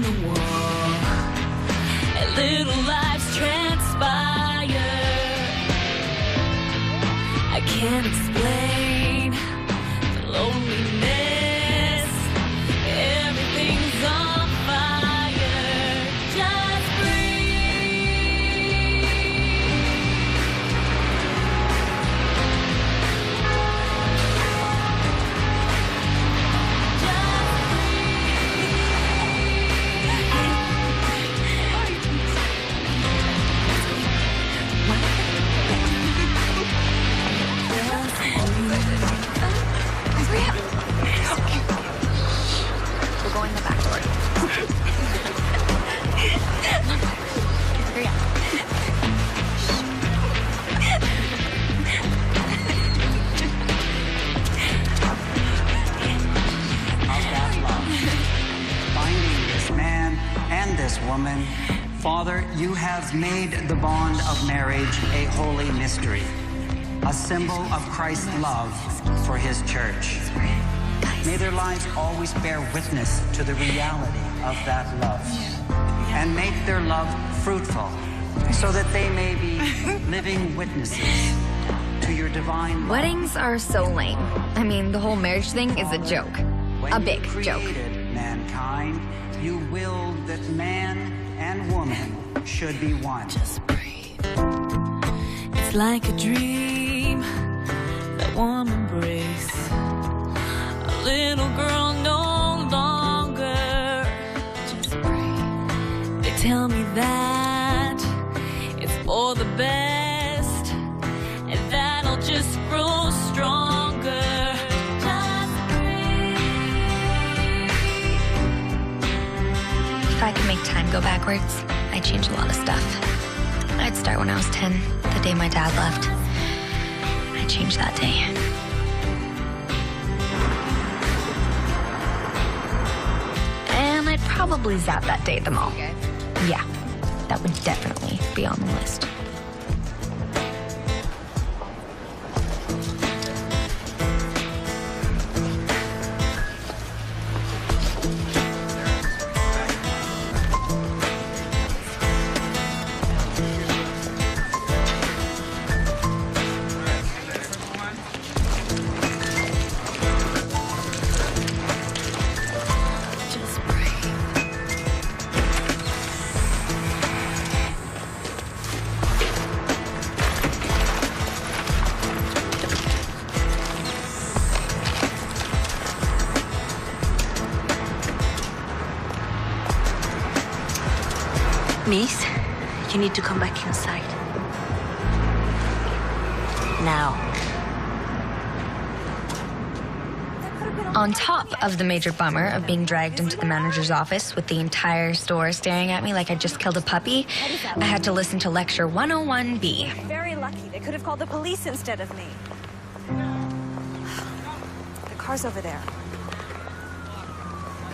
behind the wall, and little lives transpire. I can't explain the loneliness. Everything's on fire. Just breathe. Hurry up. We're going the back door. Hurry up. Of that love, finding this man and this woman, Father, you have made the bond of marriage a holy mystery, a symbol of Christ's love for his church. May their lives always bear witness to the reality of that love, and make their love fruitful, so that they may be living witnesses to your divine love. Weddings are so lame. I mean, the whole marriage thing is a joke. When A big you joke. created mankind, you willed that man and woman should be one. Just breathe. It's like a dream, that warm embrace. A little girl no longer. Just breathe. They tell me that it's for the best, and that I'll just grow stronger. Just breathe. If I could make time go backwards, I'd change a lot of stuff. I'd start when I was 10, the day my dad left. I'd change that day. And I'd probably zap that day at the mall. Yeah, that would definitely be on the list. Just breathe. Miss, you need to come back inside. Now. On top of the major bummer of being dragged into the manager's office with the entire store staring at me like I just killed a puppy, I had to listen to lecture 101B. Very lucky. They could have called the police instead of me. The car's over there.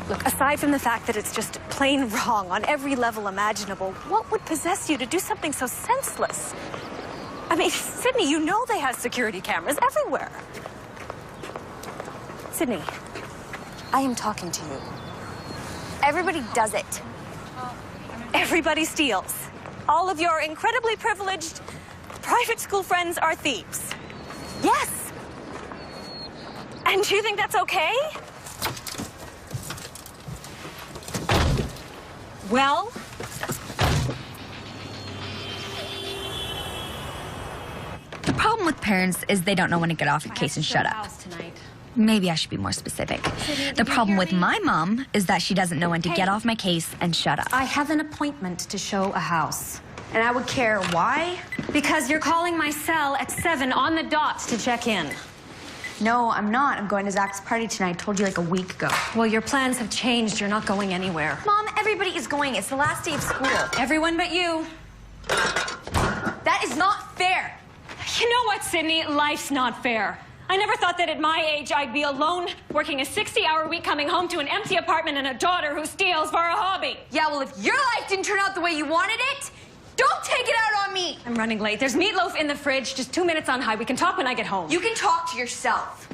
Look, aside from the fact that it's just plain wrong on every level imaginable, what would possess you to do something so senseless? I mean, Sydney, you know they have security cameras everywhere. Sydney, I am talking to you. Everybody does it. Everybody steals. All of your incredibly privileged private school friends are thieves. Yes. And do you think that's okay? Well, The problem with parents is they don't know when to get off your case and shut up. Maybe I should be more specific. The problem with my mom is that she doesn't know when to get off my case and shut up. I have an appointment to show a house. And I would care why? Because you're calling my cell at 7 on the dot to check in. No, I'm not. I'm going to Zach's party tonight. I told you like a week ago. Well, your plans have changed. You're not going anywhere. Mom, everybody is going. It's the last day of school. Everyone but you. That is not fair. You know what, Sydney? Life's not fair. I never thought that at my age I'd be alone, working a 60-hour week, coming home to an empty apartment and a daughter who steals for a hobby. Yeah, well, if your life didn't turn out the way you wanted it, don't take it out on me. I'm running late. There's meatloaf in the fridge. Just 2 minutes on high. We can talk when I get home. You can talk to yourself.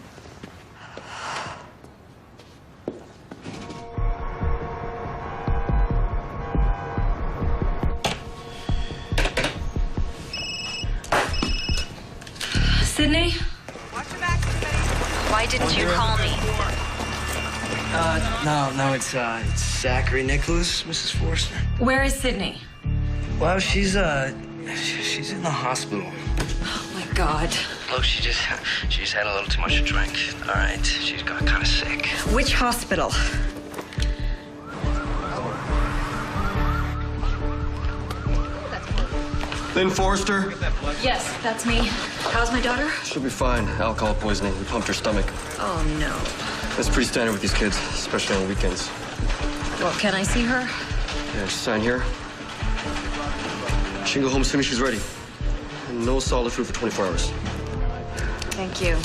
Sydney? Why didn't you call me? No, it's Zachary Nicholas, Mrs. Forrester. Where is Sydney? Well, she's in the hospital. Oh my God. Look, she's had a little too much to drink. All right, she's got kind of sick. Which hospital? Lynn Forrester? Yes, that's me. How's my daughter? She'll be fine. Alcohol poisoning. We pumped her stomach. Oh no. That's pretty standard with these kids, especially on weekends. Well, can I see her? Yeah, just sign here. She can go home as soon as she's ready. And no solid food for 24 hours. Thank you.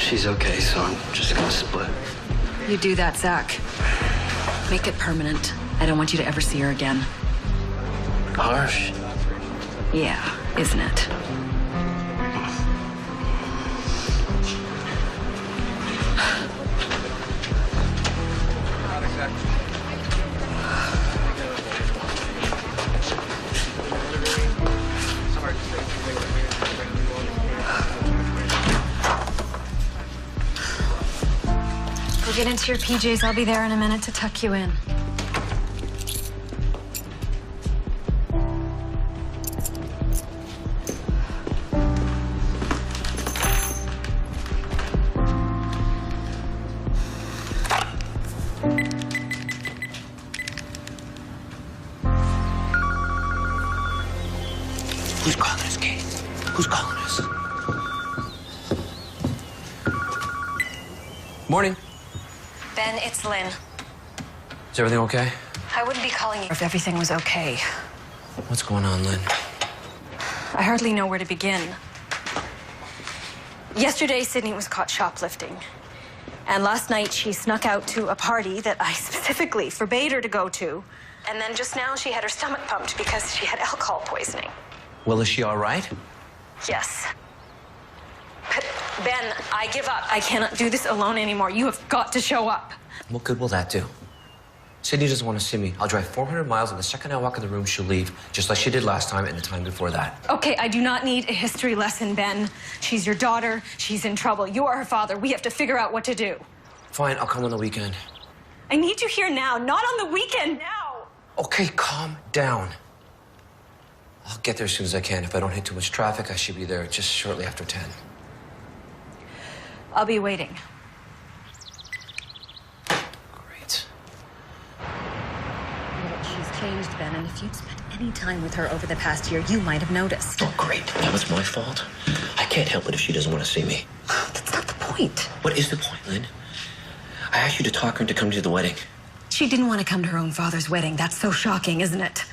She's okay, so I'm just gonna split. You do that, Zach. Make it permanent. I don't want you to ever see her again. Harsh. Yeah, isn't it? Go get into your PJs. I'll be there in a minute to tuck you in. Who's calling us, Kate? Who's calling us? Morning. Ben, it's Lynn. Is everything okay? I wouldn't be calling you if everything was okay. What's going on, Lynn? I hardly know where to begin. Yesterday, Sydney was caught shoplifting. And last night, she snuck out to a party that I specifically forbade her to go to. And then just now, she had her stomach pumped because she had alcohol poisoning. Well, is she all right? Yes. But, Ben, I give up. I cannot do this alone anymore. You have got to show up. What good will that do? Sydney doesn't want to see me. I'll drive 400 miles, and the second I walk in the room, she'll leave, just like she did last time and the time before that. Okay, I do not need a history lesson, Ben. She's your daughter. She's in trouble. You are her father. We have to figure out what to do. Fine, I'll come on the weekend. I need you here now, not on the weekend now. Okay, calm down. I'll get there as soon as I can. If I don't hit too much traffic, I should be there just shortly after 10. I'll be waiting. Great. She's changed, Ben, and if you'd spent any time with her over the past year, you might have noticed. Oh, great. That was my fault. I can't help it if she doesn't want to see me. That's not the point. What is the point, Lynn? I asked you to talk her into coming to the wedding. She didn't want to come to her own father's wedding. That's so shocking, isn't it?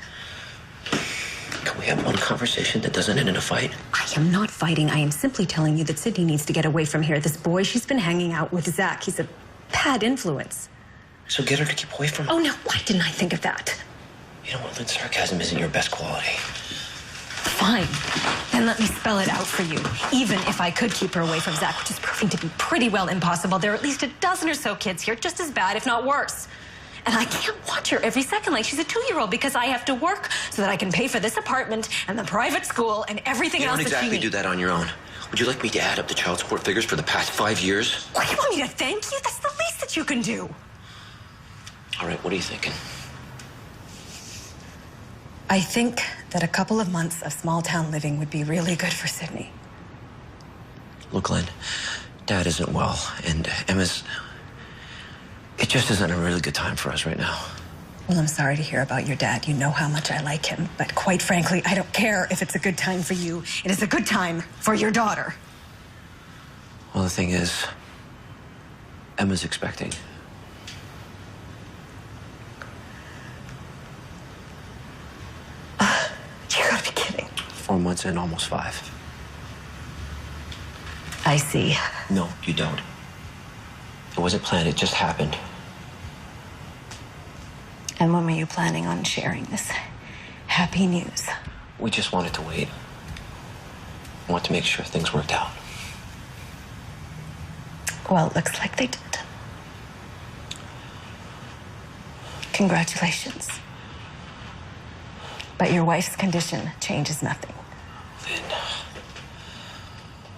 Can we have one conversation that doesn't end in a fight? I am not fighting. I am simply telling you that Sydney needs to get away from here. This boy she's been hanging out with, Zach, he's a bad influence. So get her to keep away from me. Oh, no, why didn't I think of that? You know what, Lynn? Sarcasm isn't your best quality. Fine. Then let me spell it out for you. Even if I could keep her away from Zach, which is proving to be pretty well impossible, there are at least a dozen or so kids here, just as bad, if not worse. And I can't watch her every second like she's a 2-year-old because I have to work so that I can pay for this apartment and the private school and everything else that she needs. You don't exactly do that on your own. Would you like me to add up the child support figures for the past 5 years? What, do you want me to thank you? That's the least that you can do. All right, what are you thinking? I think that a couple of months of small-town living would be really good for Sydney. Look, Lynn, Dad isn't well, and Emma's... It just isn't a really good time for us right now. Well, I'm sorry to hear about your dad. You know how much I like him. But quite frankly, I don't care if it's a good time for you. It is a good time for your daughter. Well, the thing is, Emma's expecting. You gotta be kidding. 4 months in, almost 5. I see. No, you don't. It wasn't planned, it just happened. And when were you planning on sharing this happy news? We just wanted to wait. We wanted to make sure things worked out. Well, it looks like they did. Congratulations. But your wife's condition changes nothing. Lynn.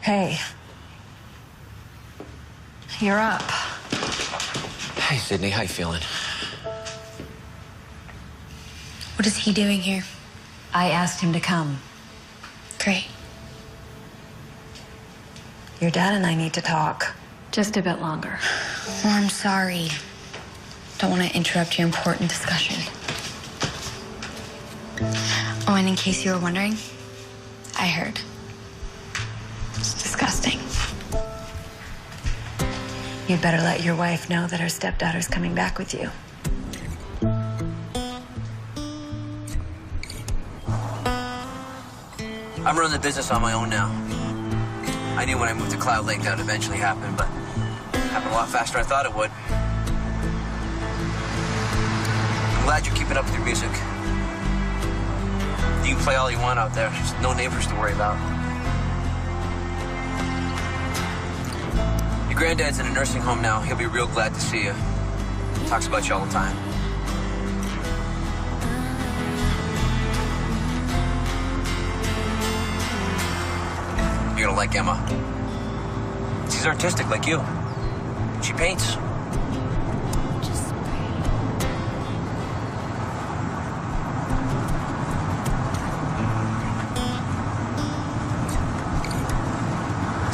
Hey. You're up. Hey, Sydney, how you feeling? What is he doing here? I asked him to come. Great. Your dad and I need to talk. Just a bit longer. Well, I'm sorry. Don't want to interrupt your important discussion. Oh, and in case you were wondering, I heard. It's disgusting. You'd better let your wife know that her stepdaughter's coming back with you. I'm running the business on my own now. I knew when I moved to Cloud Lake that would eventually happen, but it happened a lot faster than I thought it would. I'm glad you're keeping up with your music. You can play all you want out there. There's no neighbors to worry about. Your granddad's in a nursing home now. He'll be real glad to see you. Talks about you all the time. You're gonna like Emma. She's artistic like you. She paints.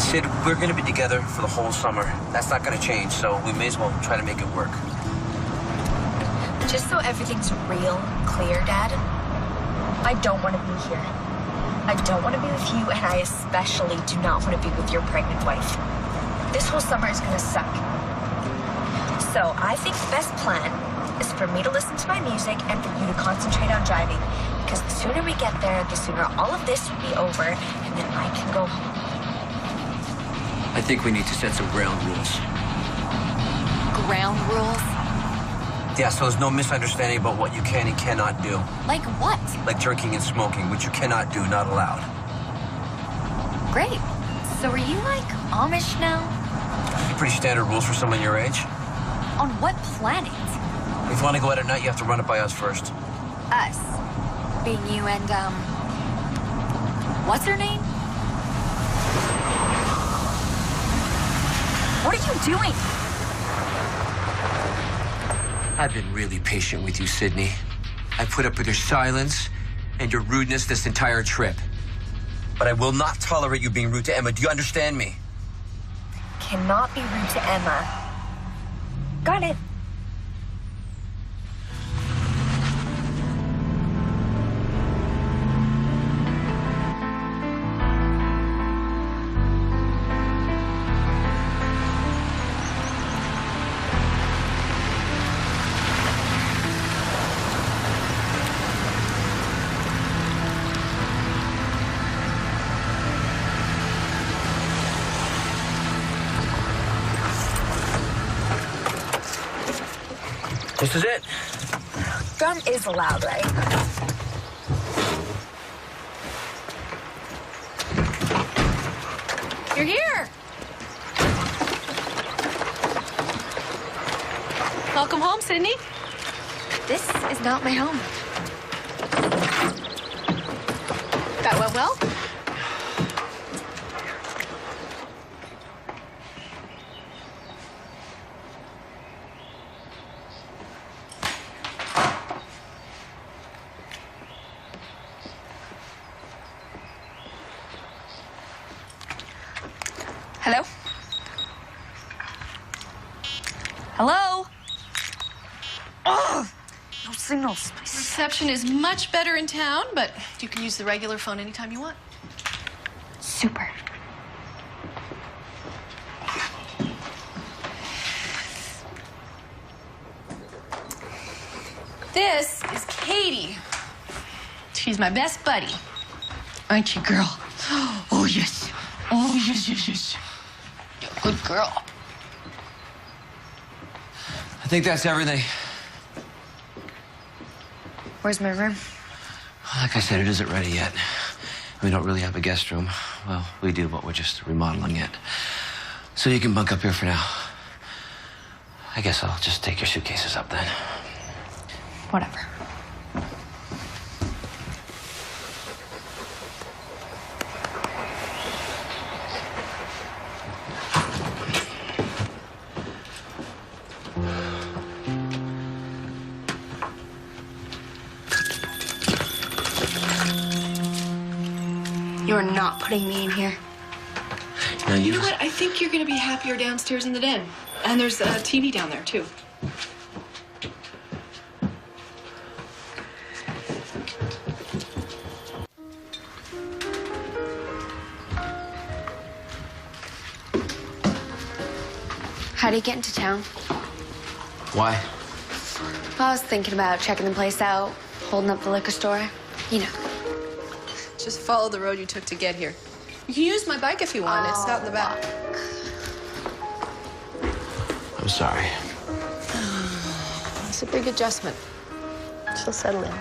Sid, we're gonna be together for the whole summer. That's not gonna change, so we may as well try to make it work. Just so everything's real clear, Dad, I don't want to be here. I don't want to be with you, and I especially do not want to be with your pregnant wife. This whole summer is going to suck. So I think the best plan is for me to listen to my music and for you to concentrate on driving. Because the sooner we get there, the sooner all of this will be over, and then I can go home. I think we need to set some ground rules. Ground rules? Yeah, so there's no misunderstanding about what you can and cannot do. Like what? Like drinking and smoking, which you cannot do, not allowed. Great. So are you like Amish now? Pretty standard rules for someone your age. On what planet? If you want to go out at night, you have to run it by us first. Us. Being you and, what's her name? What are you doing? I've been really patient with you, Sydney. I put up with your silence and your rudeness this entire trip. But I will not tolerate you being rude to Emma. Do you understand me? Cannot be rude to Emma. Got it. This is it. Gun is allowed, right? You're here! Welcome home, Sydney. This is not my home. That went well? Hello? Hello? Oh, no signals. Reception is much better in town, but you can use the regular phone anytime you want. Super. This is Katie. She's my best buddy. Aren't you, girl? Oh, yes. Oh, yes, yes, yes. You're a good girl. I think that's everything. Where's my room? Like I said, it isn't ready yet. We don't really have a guest room. Well, we do, but we're just remodeling it. So you can bunk up here for now. I guess I'll just take your suitcases up then. Whatever. You're not putting me in here. Now You know what? I think you're going to be happier downstairs in the den. And there's a TV down there, too. How do you get into town? Why? Well, I was thinking about checking the place out, holding up the liquor store. You know. Just follow the road you took to get here. You can use my bike if you want. It's out in the back. I'm sorry. It's a big adjustment. She'll settle in.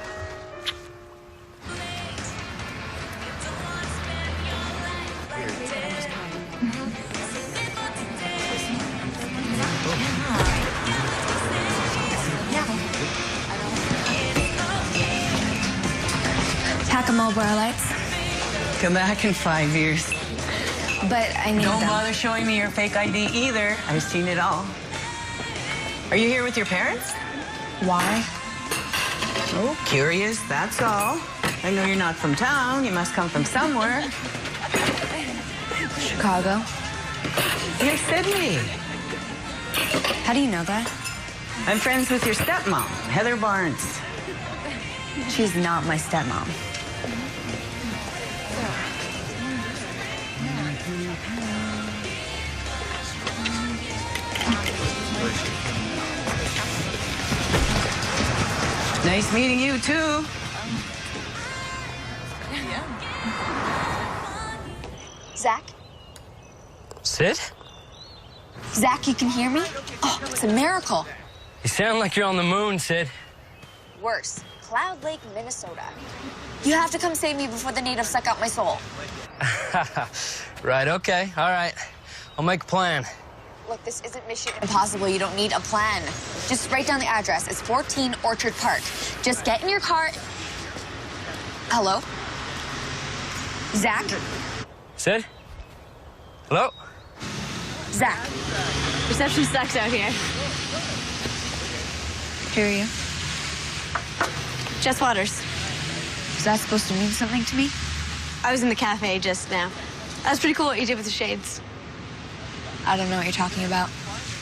Pack 'em Marlboro Lights. Come back in 5 years. But I need Don't them. bother showing me your fake ID either. I've seen it all. Are you here with your parents? Why? Oh, curious, that's all. I know you're not from town. You must come from somewhere. Chicago. You're Sydney. How do you know that? I'm friends with your stepmom, Heather Barnes. She's not my stepmom. Nice meeting you, too. Zach? Sid? Zach, you can hear me? Oh, it's a miracle. You sound like you're on the moon, Sid. Worse, Cloud Lake, Minnesota. You have to come save me before the natives suck out my soul. Right, okay, all right. I'll make a plan. Look, this isn't Mission Impossible. You don't need a plan. Just write down the address. It's 14 Orchard Park. Just get in your car. Hello? Zach? Sid? Hello? Zach. Reception sucks out here. Who are you? Jess Waters. Is that supposed to mean something to me? I was in the cafe just now. That's pretty cool what you did with the shades. I don't know what you're talking about.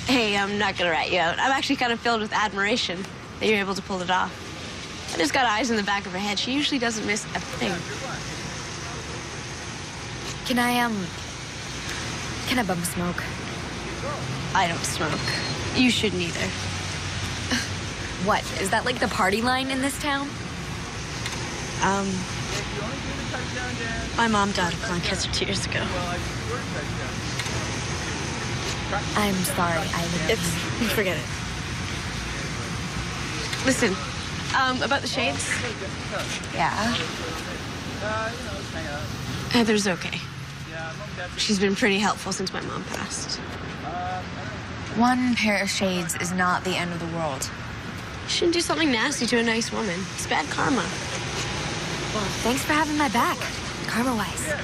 Hey, I'm not gonna rat you out. I'm actually kind of filled with admiration that you're able to pull it off. I just got eyes in the back of her head. She usually doesn't miss a thing. Can I bum a smoke? I don't smoke. You shouldn't either. What? Is that like the party line in this town? My mom died of lung cancer 2 years ago. I'm sorry. Forget it. Listen, about the shades. Yeah. Heather's okay. She's been pretty helpful since my mom passed. One pair of shades is not the end of the world. You shouldn't do something nasty to a nice woman. It's bad karma. Well, thanks for having my back, karma-wise.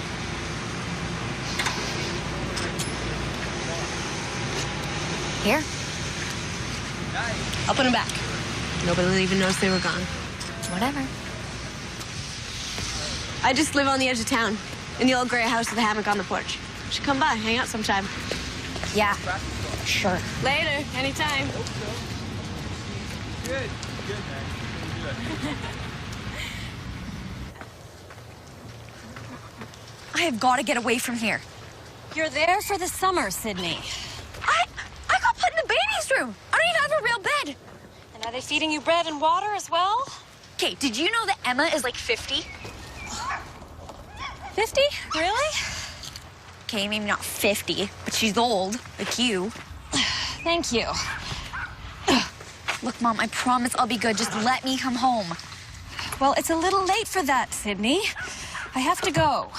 Here. I'll put them back. Nobody will even notice they were gone. Whatever. I just live on the edge of town, in the old gray house with a hammock on the porch. You should come by, hang out sometime. Yeah, sure. Later, anytime. Good, man. Good. I have got to get away from here. You're there for the summer, Sydney. I got put in the baby's room. I don't even have a real bed. And are they feeding you bread and water as well? Okay, did you know that Emma is like 50? 50? Really? Okay, maybe not 50, but she's old, like you. Thank you. Look, Mom, I promise I'll be good. Just let me come home. Well, it's a little late for that, Sydney. I have to go.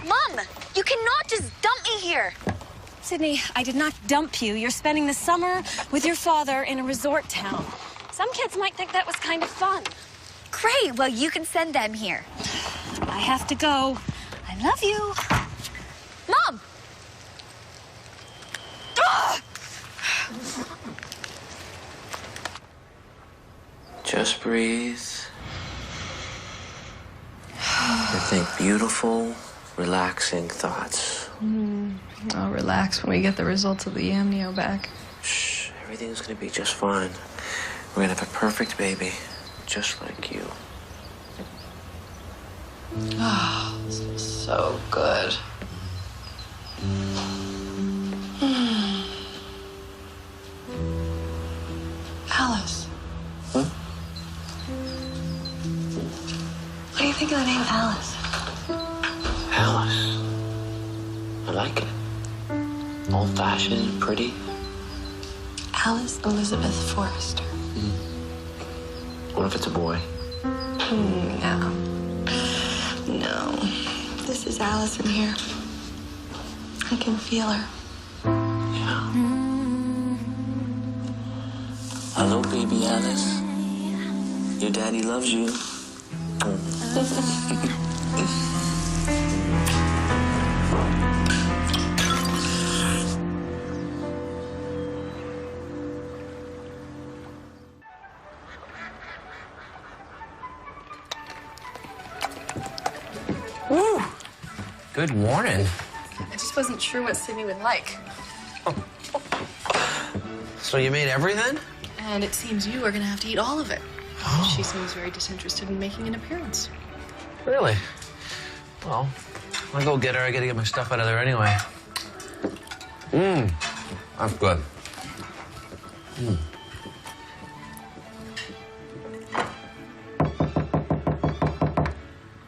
Mom, you cannot just dump me here. Sydney, I did not dump you. You're spending the summer with your father in a resort town. Some kids might think that was kind of fun. Great, well, you can send them here. I have to go. I love you. Mom! Just breathe. And think beautiful, relaxing thoughts. I'll relax when we get the results of the amnio back. Shh, everything's gonna be just fine. We're gonna have a perfect baby, just like you. Oh, this is so good. Alice. Huh? What do you think of the name Alice? Alice. I like it. Old-fashioned, pretty. Alice Elizabeth Forrester. What if it's a boy? No. No. This is Alice in here. I can feel her. Yeah. Hello, baby Alice. Your daddy loves you. Woo! Good morning. I just wasn't sure what Sydney would like. So you made everything? And it seems you are going to have to eat all of it. She seems very disinterested in making an appearance. Really? Well, I'll go get her. I gotta get my stuff out of there anyway. That's good.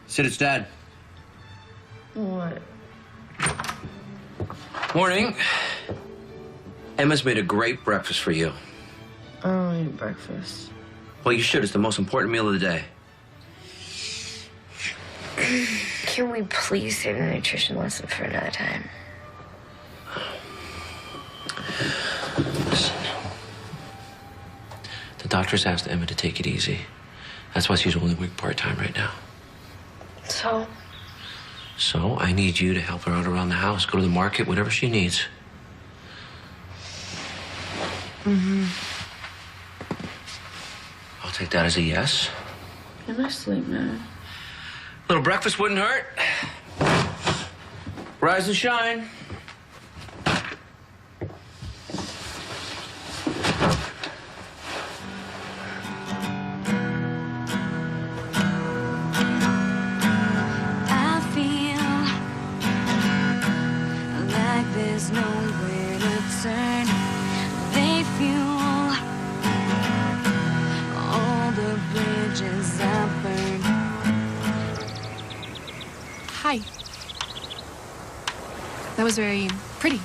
Sid, it's Dad. What? Morning. Emma's made a great breakfast for you. I don't eat breakfast. Well, you should. It's the most important meal of the day. Can we please save the nutrition lesson for another time? Listen. The doctors asked Emma to take it easy. That's why she's only working part-time right now. So? So I need you to help her out around the house. Go to the market, whatever she needs. I'll take that as a yes. Can I sleep now? Little breakfast wouldn't hurt. Rise and shine. I feel like there's nowhere to turn. They fuel all the bridges I've burned. Hi. That was very pretty.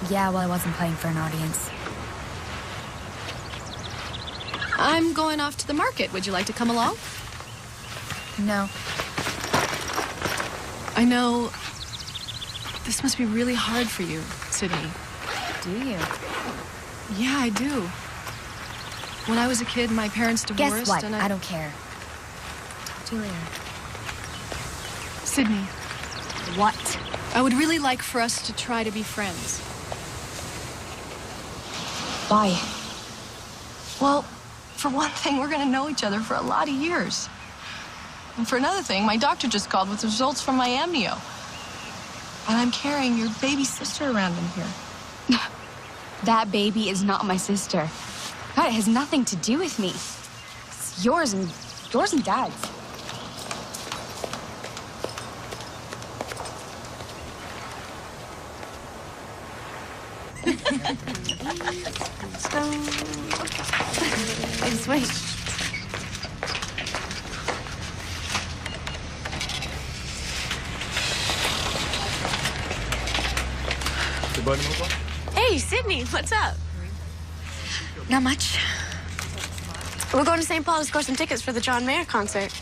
Yeah, well, I wasn't playing for an audience. I'm going off to the market. Would you like to come along? No. I know this must be really hard for you, Sydney. Do you? Yeah, I do. When I was a kid, my parents divorced. Guess what? And I don't care. Talk to you later. Sydney, What? I would really like for us to try to be friends. Why? Well, for one thing, we're going to know each other for a lot of years. And for another thing, my doctor just called with the results from my amnio. And I'm carrying your baby sister around in here. That baby is not my sister. God, it has nothing to do with me. It's yours and Dad's. Just wait. Hey, Sydney, what's up? Not much. We're going to St. Paul to score some tickets for the John Mayer concert.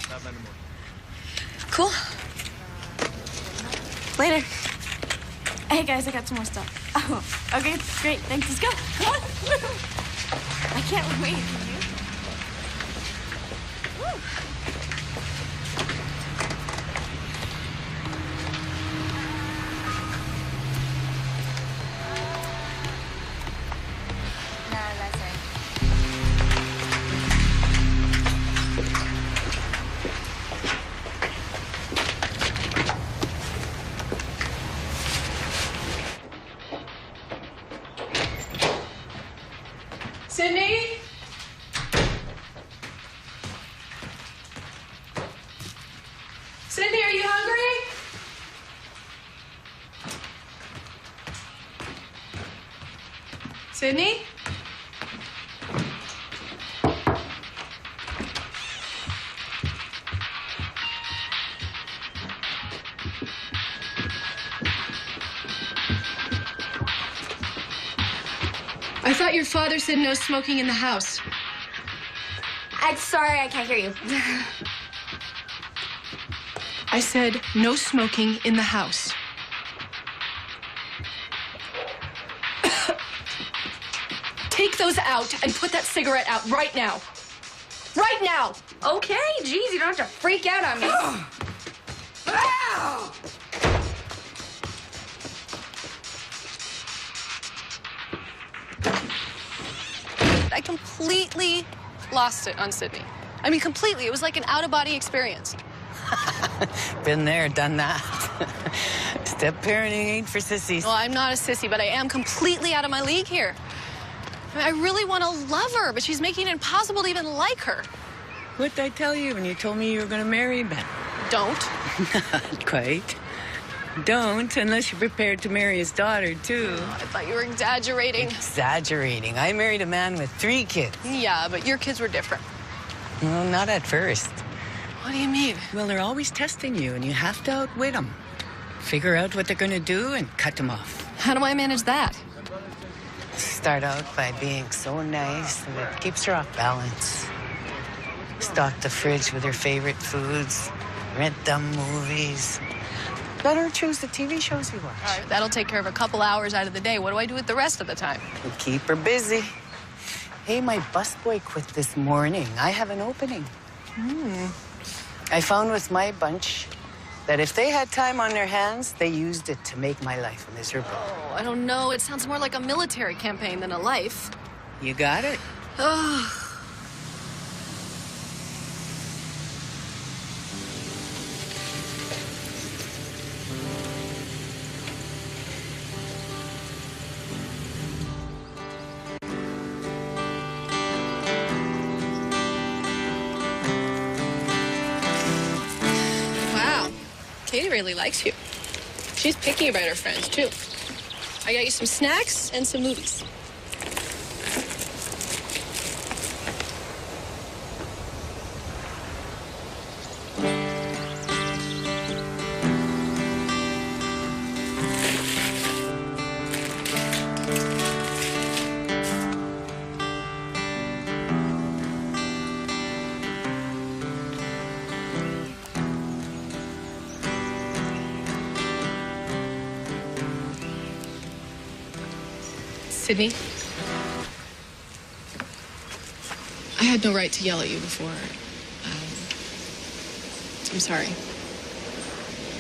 Cool. Later. Hey, guys, I got some more stuff. Oh, okay, great. Thanks. Let's go. Come on. I can't wait. Can you? Woo. Sydney? Sydney, are you hungry? Sydney? I thought your father said no smoking in the house. I'm sorry, I can't hear you. I said no smoking in the house. Take those out and put that cigarette out right now. Right now! Okay, geez, you don't have to freak out on me. I completely lost it on Sydney. I mean, completely. It was like an out-of-body experience. Been there, done that. Step parenting ain't for sissies. Well, I'm not a sissy, but I am completely out of my league here. I mean, I really want to love her, but she's making it impossible to even like her. What'd I tell you when you told me you were going to marry Ben? Don't. Not quite. Don't, unless you're prepared to marry his daughter, too. I thought you were exaggerating. Exaggerating. I married a man with 3 kids. Yeah, but your kids were different. Well, not at first. What do you mean? Well, they're always testing you, and you have to outwit them. Figure out what they're going to do and cut them off. How do I manage that? Start out by being so nice that it keeps her off balance. Stock the fridge with her favorite foods. Rent them movies. Let her choose the TV shows you watch. All right, that'll take care of a couple hours out of the day. What do I do with the rest of the time? Keep her busy. Hey, my busboy quit this morning. I have an opening. I found with my bunch that if they had time on their hands, they used it to make my life miserable. Oh, I don't know. It sounds more like a military campaign than a life. You got it. Oh. Wow. Katie really likes you. She's picky about her friends, too. I got you some snacks and some movies. Sydney, I had no right to yell at you before. I'm sorry.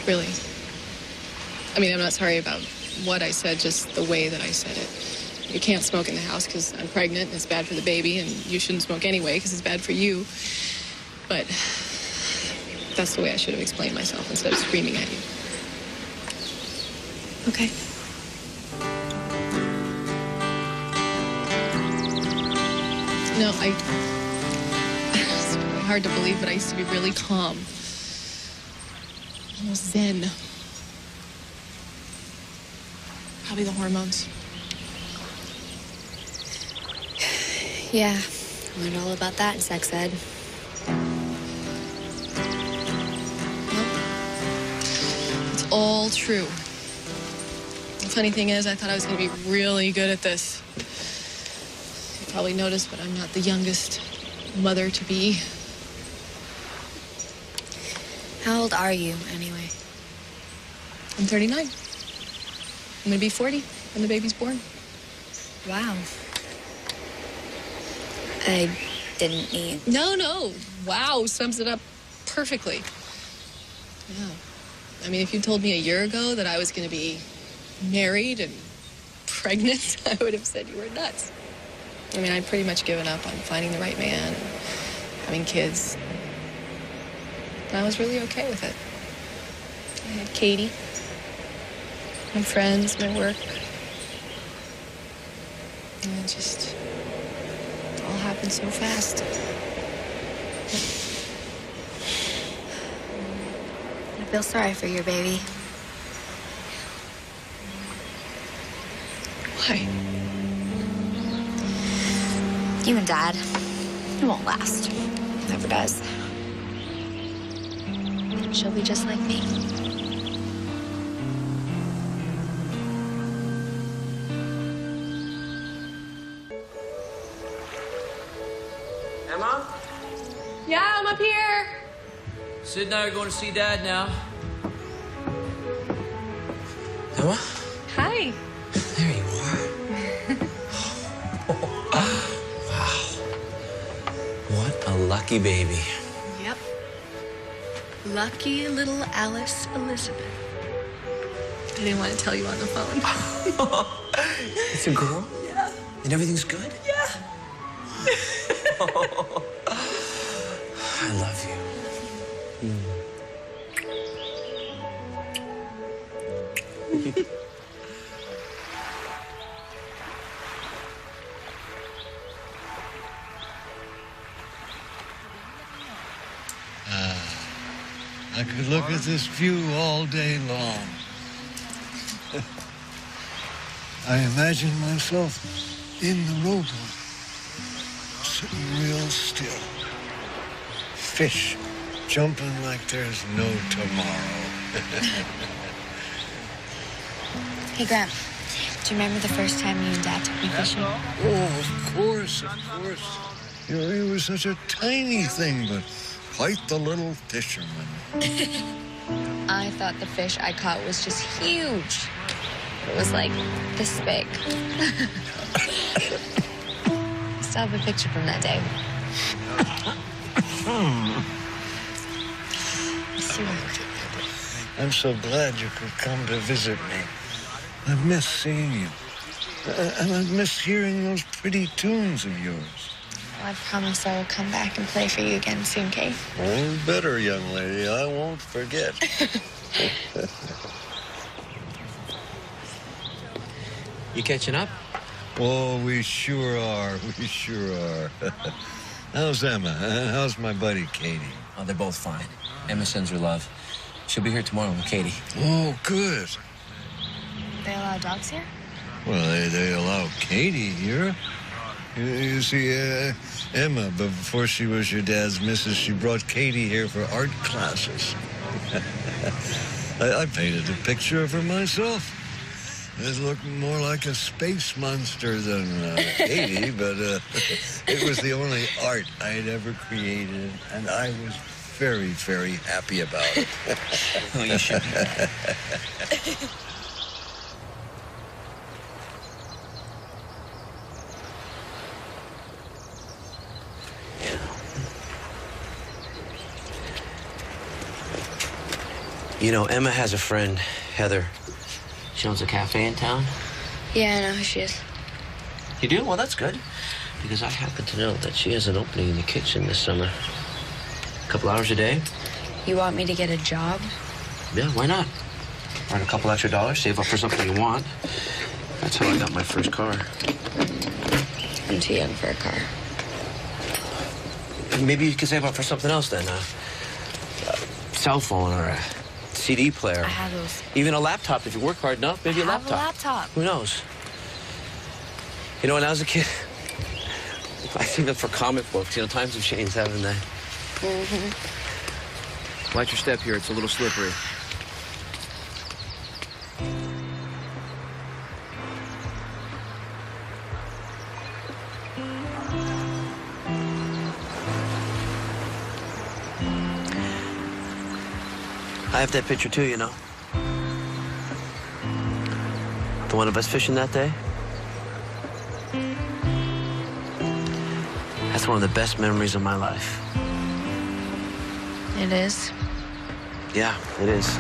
Really. I mean, I'm not sorry about what I said, just the way that I said it. You can't smoke in the house because I'm pregnant and it's bad for the baby, and you shouldn't smoke anyway because it's bad for you. But that's the way I should have explained myself instead of screaming at you. Okay. No, it's really hard to believe, but I used to be really calm. Almost zen. Probably the hormones. Yeah, I learned all about that in sex ed. It's all true. The funny thing is, I thought I was going to be really good at this. You probably noticed, but I'm not the youngest mother-to-be. How old are you, anyway? I'm 39. I'm going to be 40 when the baby's born. Wow. I didn't mean... No. Wow sums it up perfectly. Yeah. I mean, if you told me a year ago that I was going to be married and pregnant, I would have said you were nuts. I mean, I'd pretty much given up on finding the right man and having kids. And I was really okay with it. I had Katie, my friends, my work. And happened so fast. I feel sorry for your baby. Why? You and Dad, it won't last. Never does. She'll be just like me. Emma? Yeah, I'm up here. Sid and I are going to see Dad now. Emma? Hi. There you are. Wow. What a lucky baby. Yep. Lucky little Alice Elizabeth. I didn't want to tell you on the phone. It's a girl? Yeah. And everything's good? Yeah. I love you. I could look at this view all day long. I imagine myself in the rowboat, sitting real still. Fish jumping like there's no tomorrow. Hey, Graham, do you remember the first time you and Dad took me fishing? Oh, of course, of course. You know, he was such a tiny thing, but quite the little fisherman. I thought the fish I caught was just huge. It was like this big. I still have a picture from that day. I'm so glad you could come to visit me. I've missed seeing you. And I've missed hearing those pretty tunes of yours. Well, I promise I will come back and play for you again soon, Kate. Oh, better, young lady. I won't forget. You catching up? Oh, we sure are. We sure are. How's Emma? How's my buddy, Katie? Oh, they're both fine. Emma sends her love. She'll be here tomorrow with Katie. Oh, good. They allow dogs here? Well, they allow Katie here. You see, Emma, before she was your dad's missus, she brought Katie here for art classes. I painted a picture of her myself. It looked more like a space monster than Katie, but it was the only art I had ever created, and I was very, very happy about it. Oh, you should be. You know, Emma has a friend, Heather. She owns a cafe in town. Yeah, I know who she is. You do? Well, that's good. Because I happen to know that she has an opening in the kitchen this summer. A couple hours a day. You want me to get a job? Yeah, why not? Earn a couple extra dollars, save up for something you want. That's how I got my first car. I'm too young for a car. Maybe you could save up for something else then. A cell phone or a CD player. I have those. Even a laptop if you work hard enough. Maybe a laptop. I have a laptop. Who knows? You know, when I was a kid, I saved up for comic books. You know, times have changed, haven't they? Mm-hmm. Watch your step here. It's a little slippery. I have that picture too, you know. The one of us fishing that day. That's one of the best memories of my life. It is? Yeah, it is.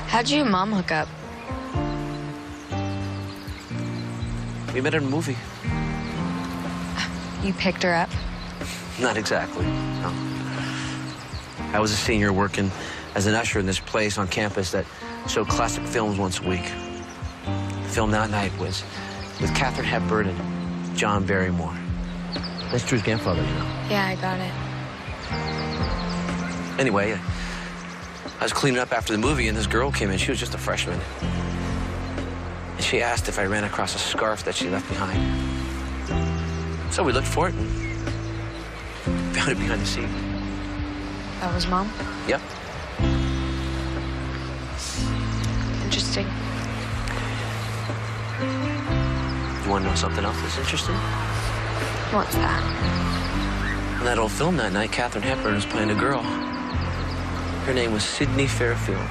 How'd you and Mom hook up? We met at a movie. You picked her up? Not exactly, no. I was a senior working as an usher in this place on campus that showed classic films once a week. The film that night was with Katharine Hepburn and John Barrymore. That's Drew's grandfather, you know. Yeah, I got it. Anyway, I was cleaning up after the movie, and this girl came in. She was just a freshman. And she asked if I ran across a scarf that she left behind. So we looked for it and found it behind the seat. That was Mom? Yep. Interesting. You want to know something else that's interesting? What's that? On that old film that night, Katharine Hepburn was playing a girl. Her name was Sydney Fairfield.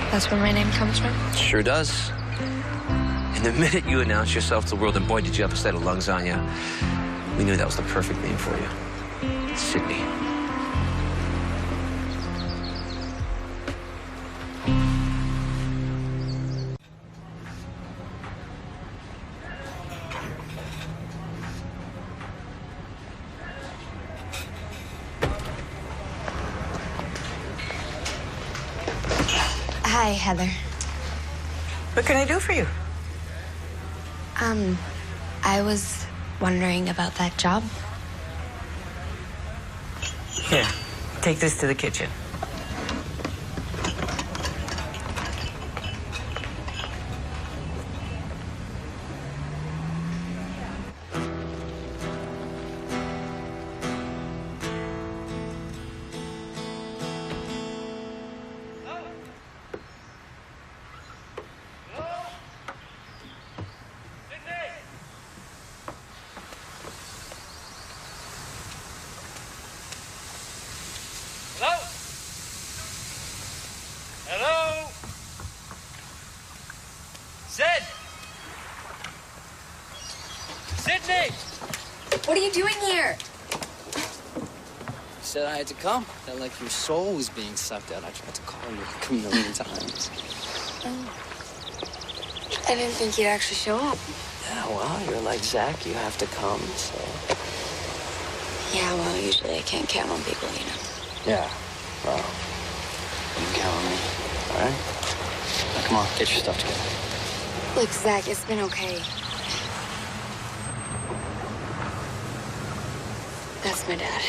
That's where my name comes from? Sure does. And the minute you announced yourself to the world, and boy, did you have a set of lungs on you, we knew that was the perfect name for you. Sydney. Hi, Heather. What can I do for you? I was wondering about that job. Here, take this to the kitchen. Hello? Hello? Sid! Sydney! What are you doing here? You said I had to come. That like your soul was being sucked out. I tried to call you like a million times. I didn't think you'd actually show up. Yeah, well, you're like Zach. You have to come, so... Yeah, well, usually I can't count on people, you know. Yeah, well, you can count on me, all right? Now, come on, get your stuff together. Look, Zach, it's been okay. That's my dad.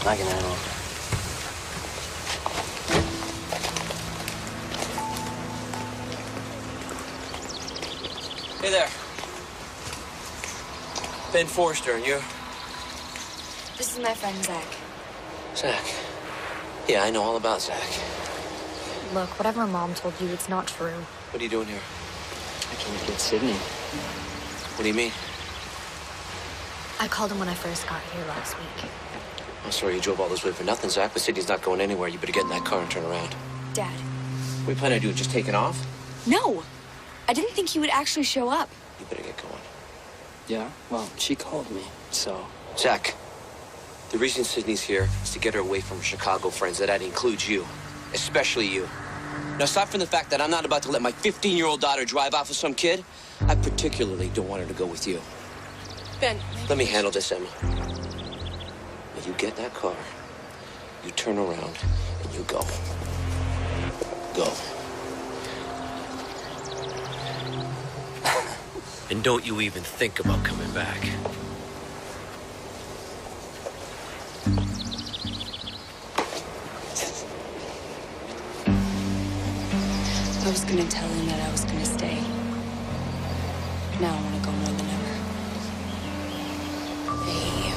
I can handle it. Hey there. Ben Forrester, and you? This is my friend, Zach. Zach. Yeah, I know all about Zach. Look, whatever Mom told you, it's not true. What are you doing here? I came to get Sydney. What do you mean? I called him when I first got here last week. I'm sorry you drove all this way for nothing, Zach, but Sydney's not going anywhere. You better get in that car and turn around. Dad. What are you planning to do, just taking off? No! I didn't think he would actually show up. You better get going. Yeah, well, she called me, so... Zach, the reason Sydney's here is to get her away from her Chicago friends. That includes you, especially you. Now, aside from the fact that I'm not about to let my 15-year-old daughter drive off with some kid, I particularly don't want her to go with you. Ben. Let me handle this, Emma. Now, you get in that car, you turn around, and you go. Go. And don't you even think about coming back. I was gonna tell him that I was gonna stay. Now I wanna go more than ever. Hey.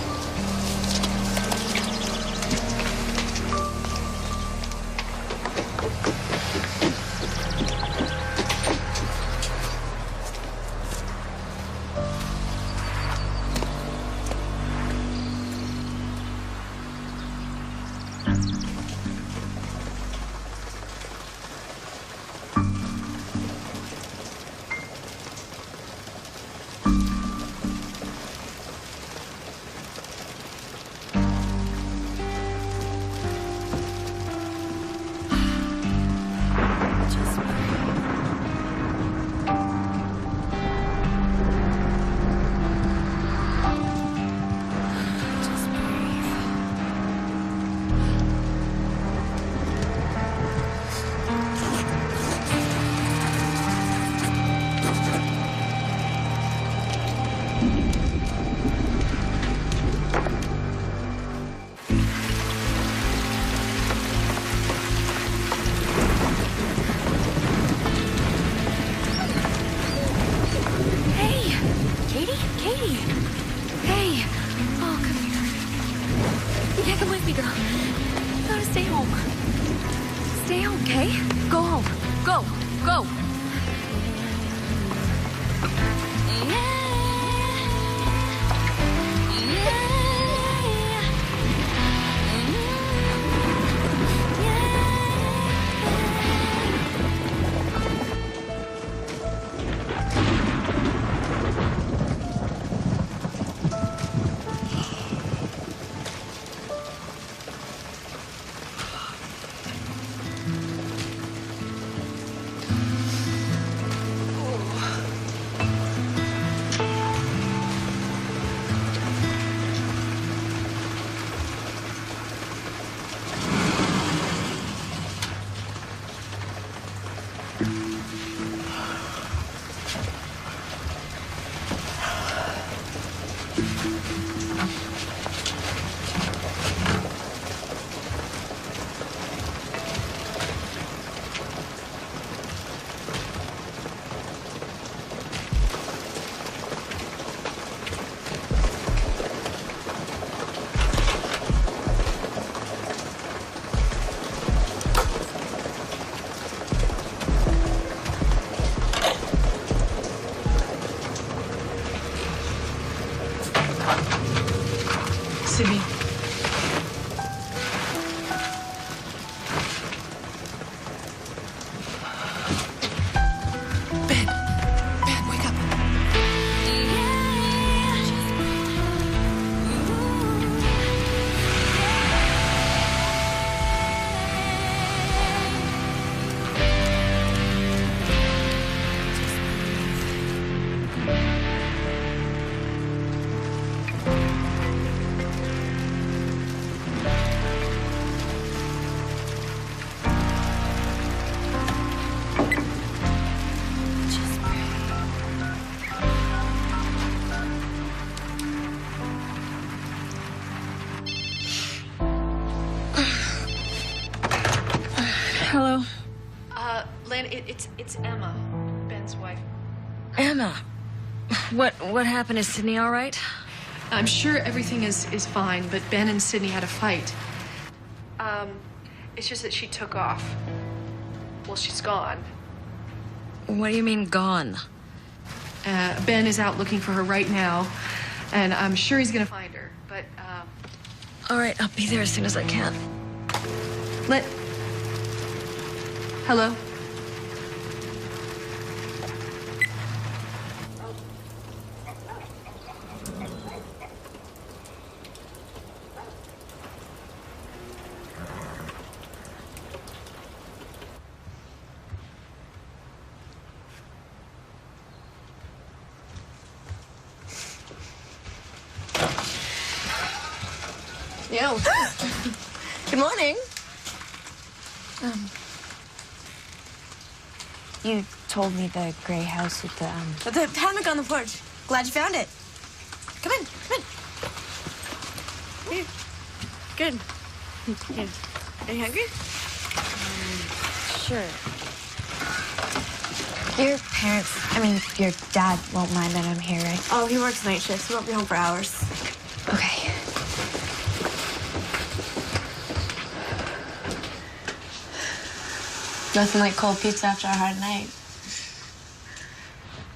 Hey! Hey! Oh, come here. Yeah, come with me, girl. You gotta stay home. Stay home, okay? Go home. Go. Go. Sydney. Ben, wake up. Hello? Len, it's Emma, Ben's wife. Emma. What happened? Is Sydney all right? I'm sure everything is fine, but Ben and Sydney had a fight. It's just that she took off. Well, she's gone. What do you mean, gone? Ben is out looking for her right now, and I'm sure he's gonna find her, but, All right, I'll be there as soon as I can. Hello? Yo. Good morning. You told me the gray house with the, The hammock on the porch. Glad you found it. Come in. Here. Good. Here. Are you hungry? Sure. Your parents, your dad won't mind that I'm here, right? Oh, he works night shifts. He won't be home for hours. Okay. Nothing like cold pizza after a hard night.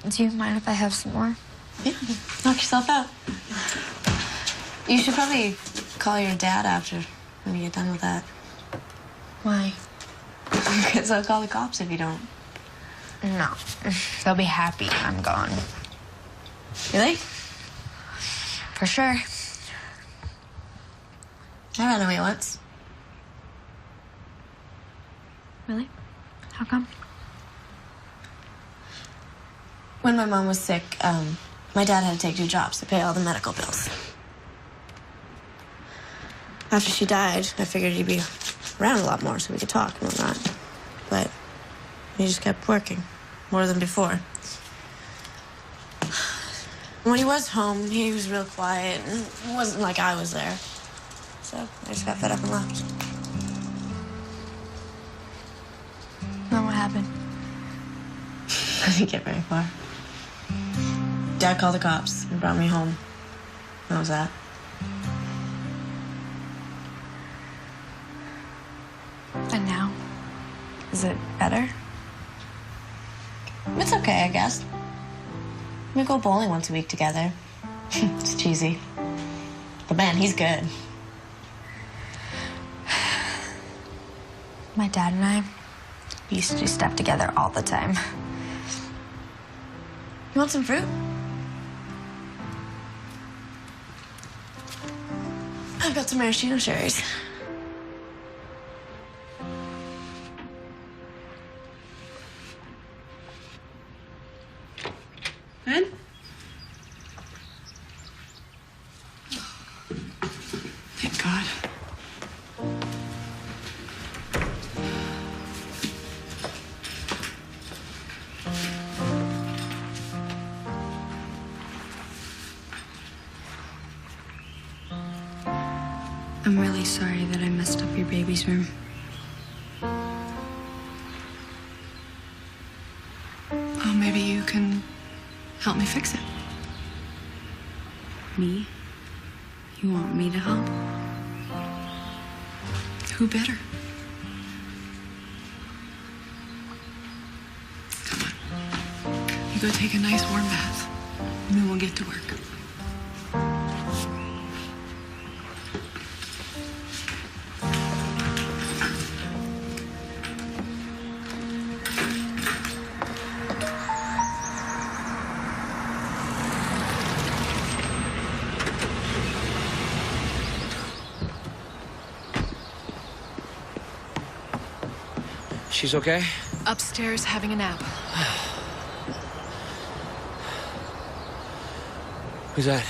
Do you mind if I have some more? Yeah, knock yourself out. You should probably call your dad after when you get done with that. Why? Because I'll call the cops if you don't. No. They'll be happy I'm gone. Really? For sure. I ran away once. Really? How come? When my mom was sick, my dad had to take 2 jobs to pay all the medical bills. After she died, I figured he'd be around a lot more so we could talk and whatnot. But he just kept working, more than before. When he was home, he was real quiet, and it wasn't like I was there. So I just got fed up and left. Then what happened? I didn't get very far. Dad called the cops and brought me home. That was that. And now? Is it better? It's okay, I guess. We go bowling once a week together. It's cheesy. But man, he's good. My dad and I used to do stuff together all the time. You want some fruit? I've got some maraschino cherries. Good? Thank God. I'm really sorry that I messed up your baby's room. Oh, maybe you can help me fix it. Me? You want me to help? Who better? Come on. You go take a nice warm bath, and then we'll get to work. She's okay? Upstairs having a nap. Who's that?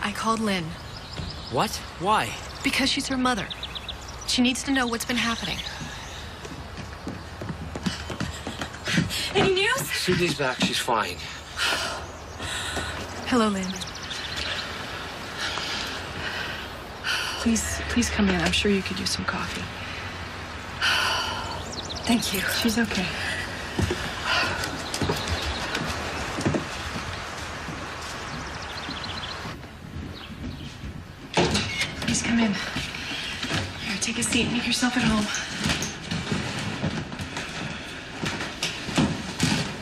I called Lynn. What? Why? Because she's her mother. She needs to know what's been happening. Any news? Sydney's back. She's fine. Hello, Lynn. Please come in. I'm sure you could use some coffee. Thank you. She's okay. Please come in. Here, take a seat. Make yourself at home.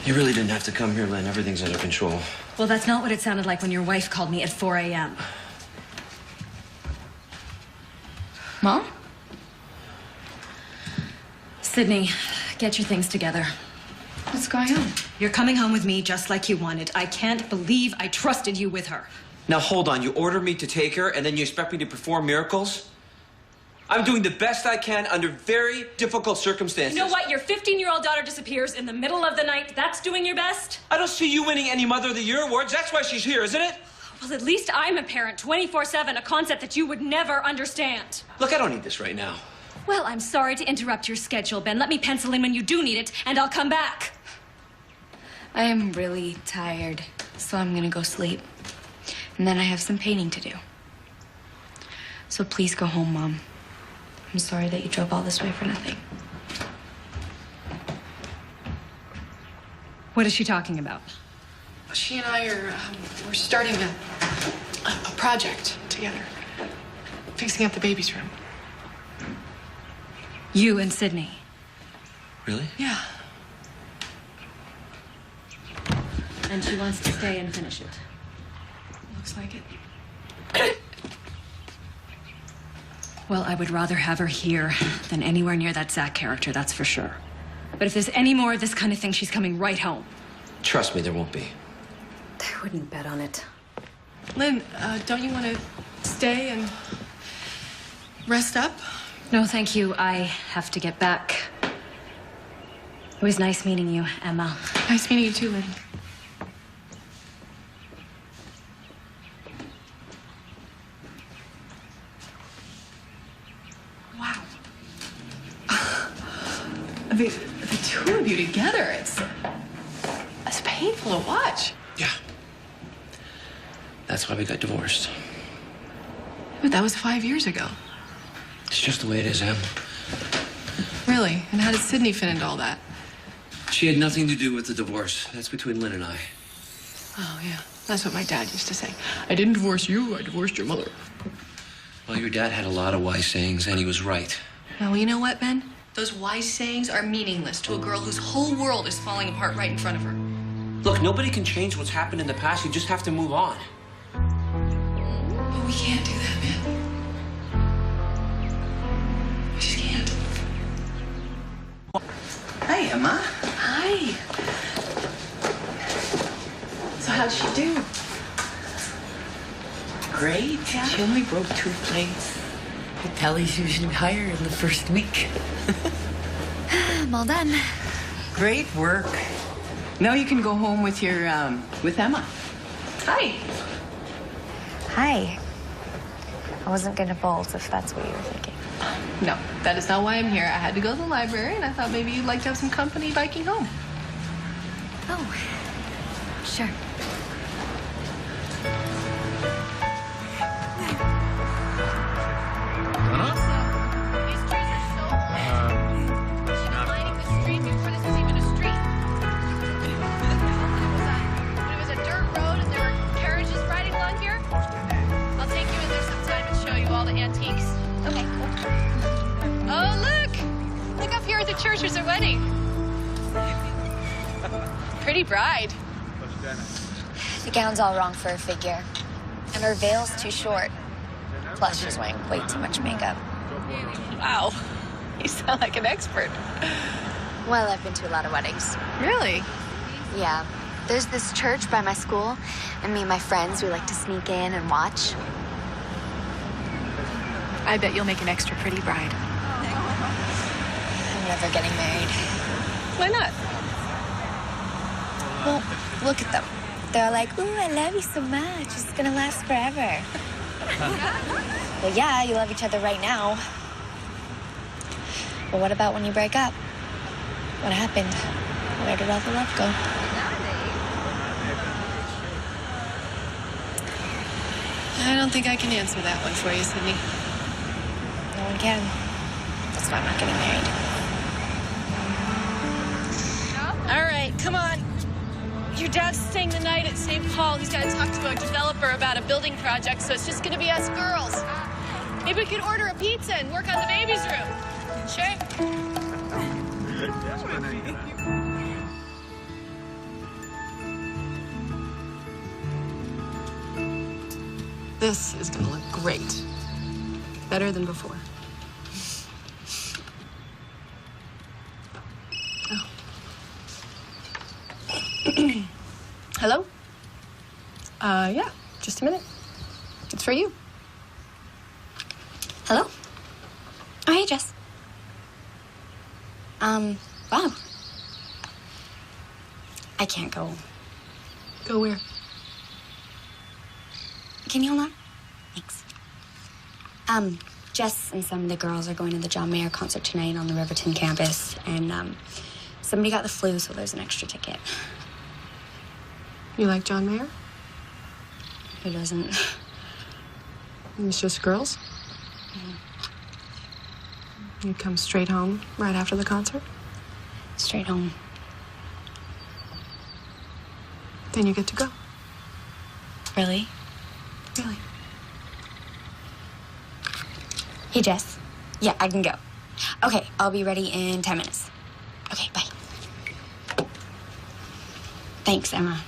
You really didn't have to come here, Lynn. Everything's under control. Well, that's not what it sounded like when your wife called me at 4 a.m. Mom? Sydney, get your things together. What's going on? You're coming home with me just like you wanted. I can't believe I trusted you with her. Now, hold on. You order me to take her, and then you expect me to perform miracles? I'm doing the best I can under very difficult circumstances. You know what? Your 15-year-old daughter disappears in the middle of the night. That's doing your best? I don't see you winning any Mother of the Year awards. That's why she's here, isn't it? Well, at least I'm a parent 24/7, a concept that you would never understand. Look, I don't need this right now. Well, I'm sorry to interrupt your schedule, Ben. Let me pencil in when you do need it, and I'll come back. I am really tired, so I'm gonna go sleep. And then I have some painting to do. So please go home, Mom. I'm sorry that you drove all this way for nothing. What is she talking about? She and I are we're starting a project together. Fixing up the baby's room. You and Sydney. Really? Yeah. And she wants to stay and finish it. Looks like it. Well, I would rather have her here than anywhere near that Zach character, that's for sure. But if there's any more of this kind of thing, she's coming right home. Trust me, there won't be. I wouldn't bet on it. Lynn, don't you want to stay and rest up? No, thank you. I have to get back. It was nice meeting you, Emma. Nice meeting you too, Lynn. Wow. The two of you together, it's painful to watch. Yeah. That's why we got divorced. But that was 5 years ago. It's just the way it is, Em. Really? And how did Sydney fit into all that? She had nothing to do with the divorce. That's between Lynn and I. Oh, yeah. That's what my dad used to say. I didn't divorce you, I divorced your mother. Well, your dad had a lot of wise sayings, and he was right. Now, you know what, Ben? Those wise sayings are meaningless to a girl whose whole world is falling apart right in front of her. Look, nobody can change what's happened in the past. You just have to move on. But we can't do that, man. We just can't. Hi, Emma. Hi. So how'd she do? Great. Yeah? She only broke 2 plates. The tally's usually higher in the first week. I'm all done. Great work. Now you can go home with your, with Emma. Hi. Hi. I wasn't gonna bolt if that's what you were thinking. No, that is not why I'm here. I had to go to the library, and I thought maybe you'd like to have some company biking home. Oh, sure. Church was her wedding. Pretty bride. The gown's all wrong for her figure. And her veil's too short. Plus, she's wearing way too much makeup. Wow. You sound like an expert. Well, I've been to a lot of weddings. Really? Yeah. There's this church by my school, and me and my friends, we like to sneak in and watch. I bet you'll make an extra pretty bride. I'm never getting married. Why not? Well, look at them. They're like, ooh, I love you so much. It's gonna last forever. Well, yeah, you love each other right now. But what about when you break up? What happened? Where did all the love go? I don't think I can answer that one for you, Sydney. No one can. That's why I'm not getting married. All right, come on. Your dad's staying the night at St. Paul. He's got to talk to a developer about a building project, so it's just going to be us girls. Maybe we could order a pizza and work on the baby's room. Sure. This is gonna look great. Better than before. Oh. Hello? Yeah, just a minute. It's for you. Hello? Oh, hey, Jess. Wow. I can't go. Go where? Can you hold on? Thanks. Jess and some of the girls are going to the John Mayer concert tonight on the Riverton campus, and, somebody got the flu, so there's an extra ticket. You like John Mayer? Who doesn't? It's just girls? You come straight home right after the concert? Straight home. Then you get to go. Really? Really? Hey, Jess. Yeah, I can go. Okay, I'll be ready in 10 minutes. Okay, bye. Thanks, Emma.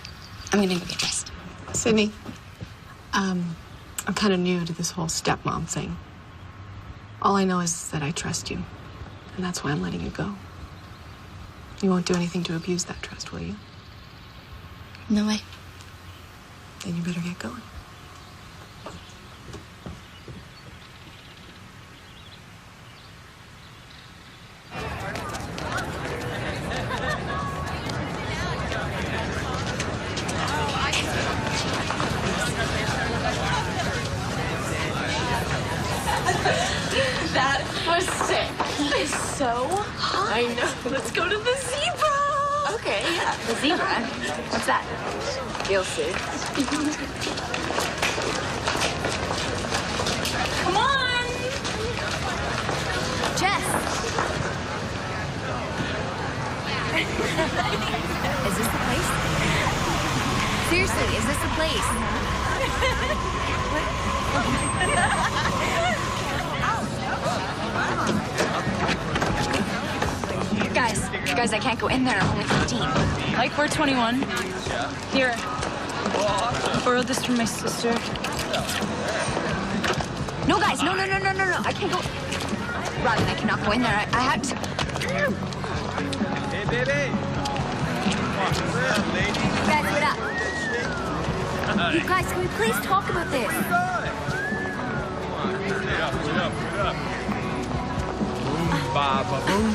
I'm gonna go get dressed. Sydney, I'm kind of new to this whole stepmom thing. All I know is that I trust you, and that's why I'm letting you go. You won't do anything to abuse that trust, will you? No way. Then you better get going. That was sick. It's so hot. I know. Let's go to the zebra. Okay, yeah. The zebra? What's that? You'll see. Come on! Jess! Is this the place? Seriously, is this the place? Guys, I can't go in there. I'm only 15. Like, we're 21. Here. I borrowed this from my sister. No, guys, no. I can't go. Robin, I cannot go in there. I have to. Hey, baby. What's up, lady? Guys, what up? You guys, can we please talk about this? Get up. Boom, ba, ba, boom.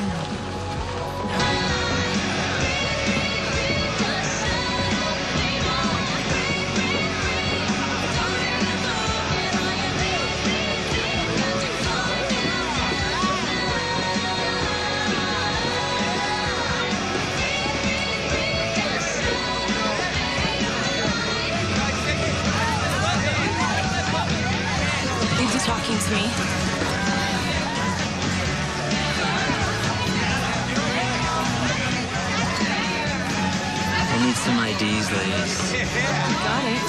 Talking to me. I need some IDs, ladies. Got it.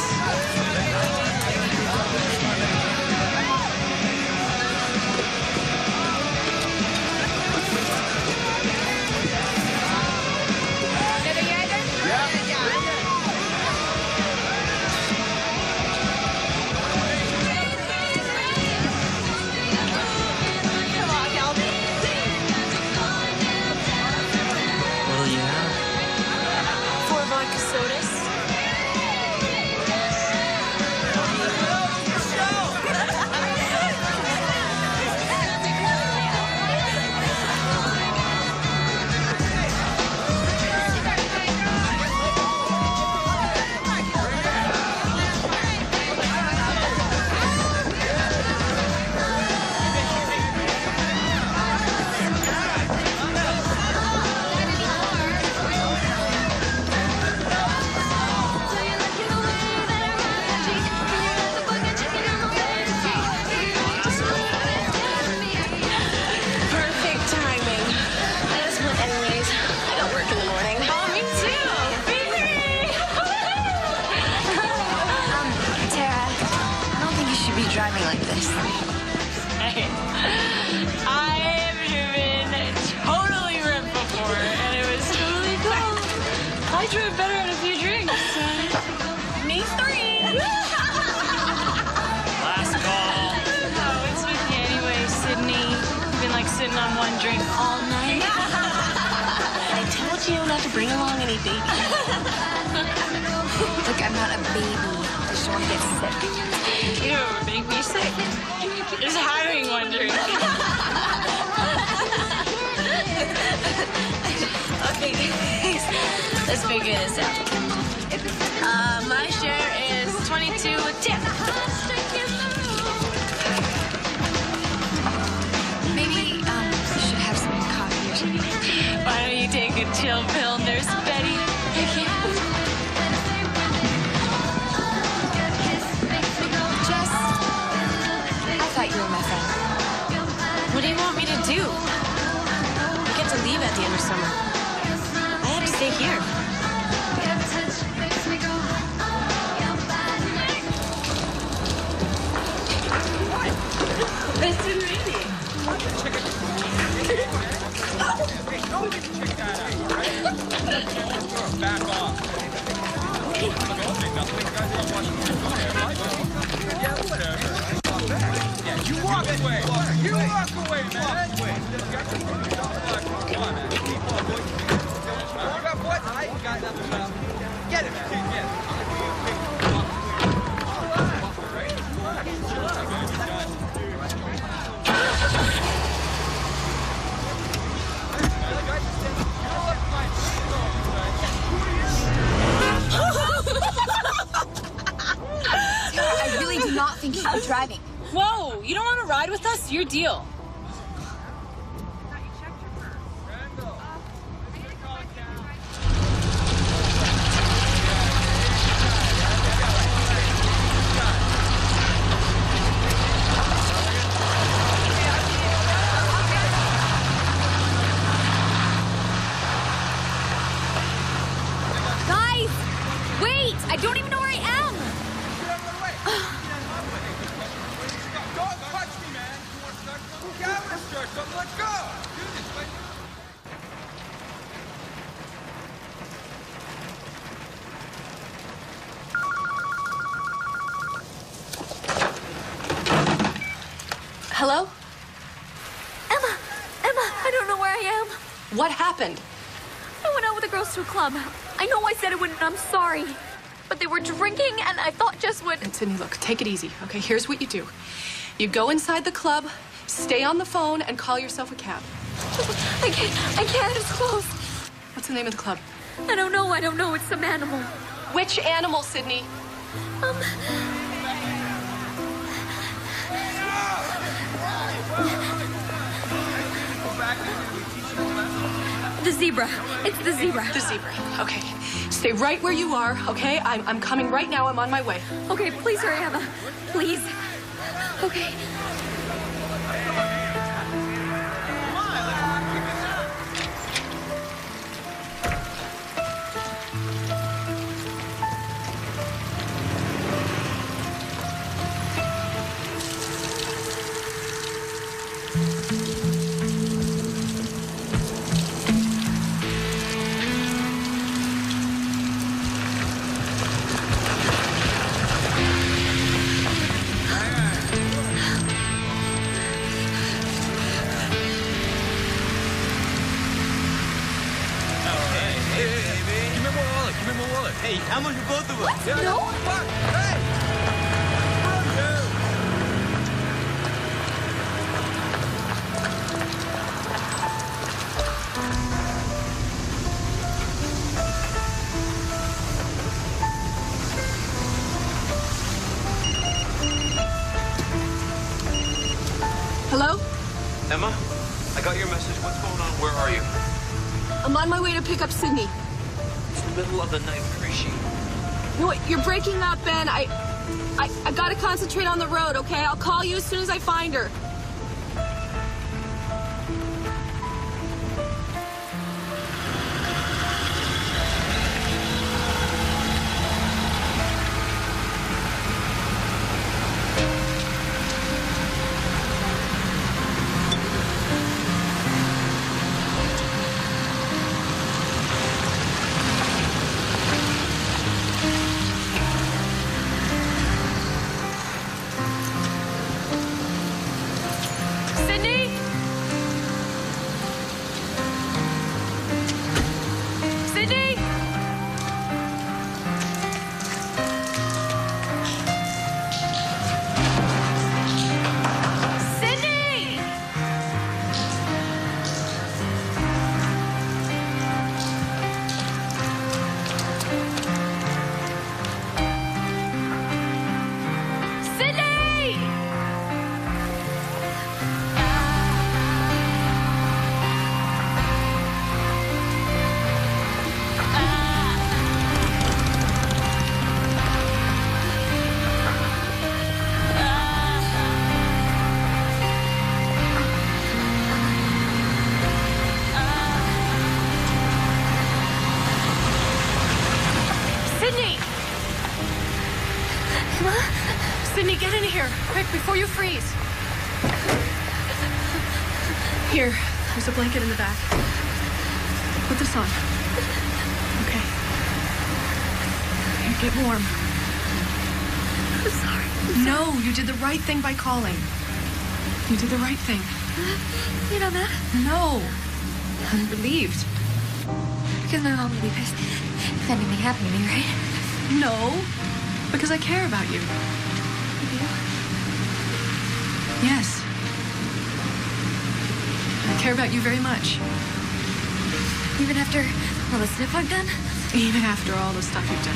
What'll you have? 4 vodka sodas. Perfect timing. I just went anyways. I got work in the morning. Oh, me too. Tara, I don't think you should be driving like this. Hey, I have driven totally ripped before, and it was totally cool. I drove better in a few drinks. Me 3. Last call. Oh, what's with you anyway, Sydney? You've been like sitting on one drink all night. I told you not to bring along any babies. Look, I'm not a baby. I just want to get sick. You know what would make me sick? Just having one drink. Okay, guys, let's figure this out. My share is 22 a tip. Maybe, you should have some coffee or something. Why don't you take a chill pill, Nurse Betty? Jess, I thought you were my friend. What do you want me to do? I get to leave at the end of summer. I had to stay here. Listen, really. Back off. Yeah, you walk away. You walk away, man. Come on, man. You got what? I got nothing. Get it, man. Get it. I really do not think you should be driving. Whoa, you don't want to ride with us? Your deal. Guys, wait! I don't even know where I am. Don't touch me, man. You want to start something? Yeah, I want to start something. Let's go. Do this, buddy. Hello? Emma, I don't know where I am. What happened? I went out with the girls to a club. I know I said I wouldn't, I'm sorry. But they were drinking, and I thought Jess would... And Sydney, look, take it easy, okay? Here's what you do. You go inside the club, stay on the phone, and call yourself a cab. I can't, it's closed. What's the name of the club? I don't know, it's some animal. Which animal, Sydney? The zebra. It's the zebra. The zebra. Okay. Stay right where you are, okay? I'm coming right now. I'm on my way. Okay, please hurry, Emma. Please. Okay. Hey, how much for both of us? What? Yeah, No? Fuck! Hey! Hello? Emma, I got your message. What's going on? Where are you? I'm on my way to pick up Sydney. It's the middle of the night. Where is she? No, you're breaking up, Ben. I gotta concentrate on the road, okay? I'll call you as soon as I find her. Sydney, get in here, quick, before you freeze. Here, there's a blanket in the back. Put this on. Okay. Here, get warm. I'm sorry. No, you did the right thing by calling. You did the right thing. You know that? No. I'm relieved. Because my mom would be pissed if anything happened to me, right? No, because I care about you. You do? Yes. I care about you very much. Even after all the stuff I've done? Even after all the stuff you've done.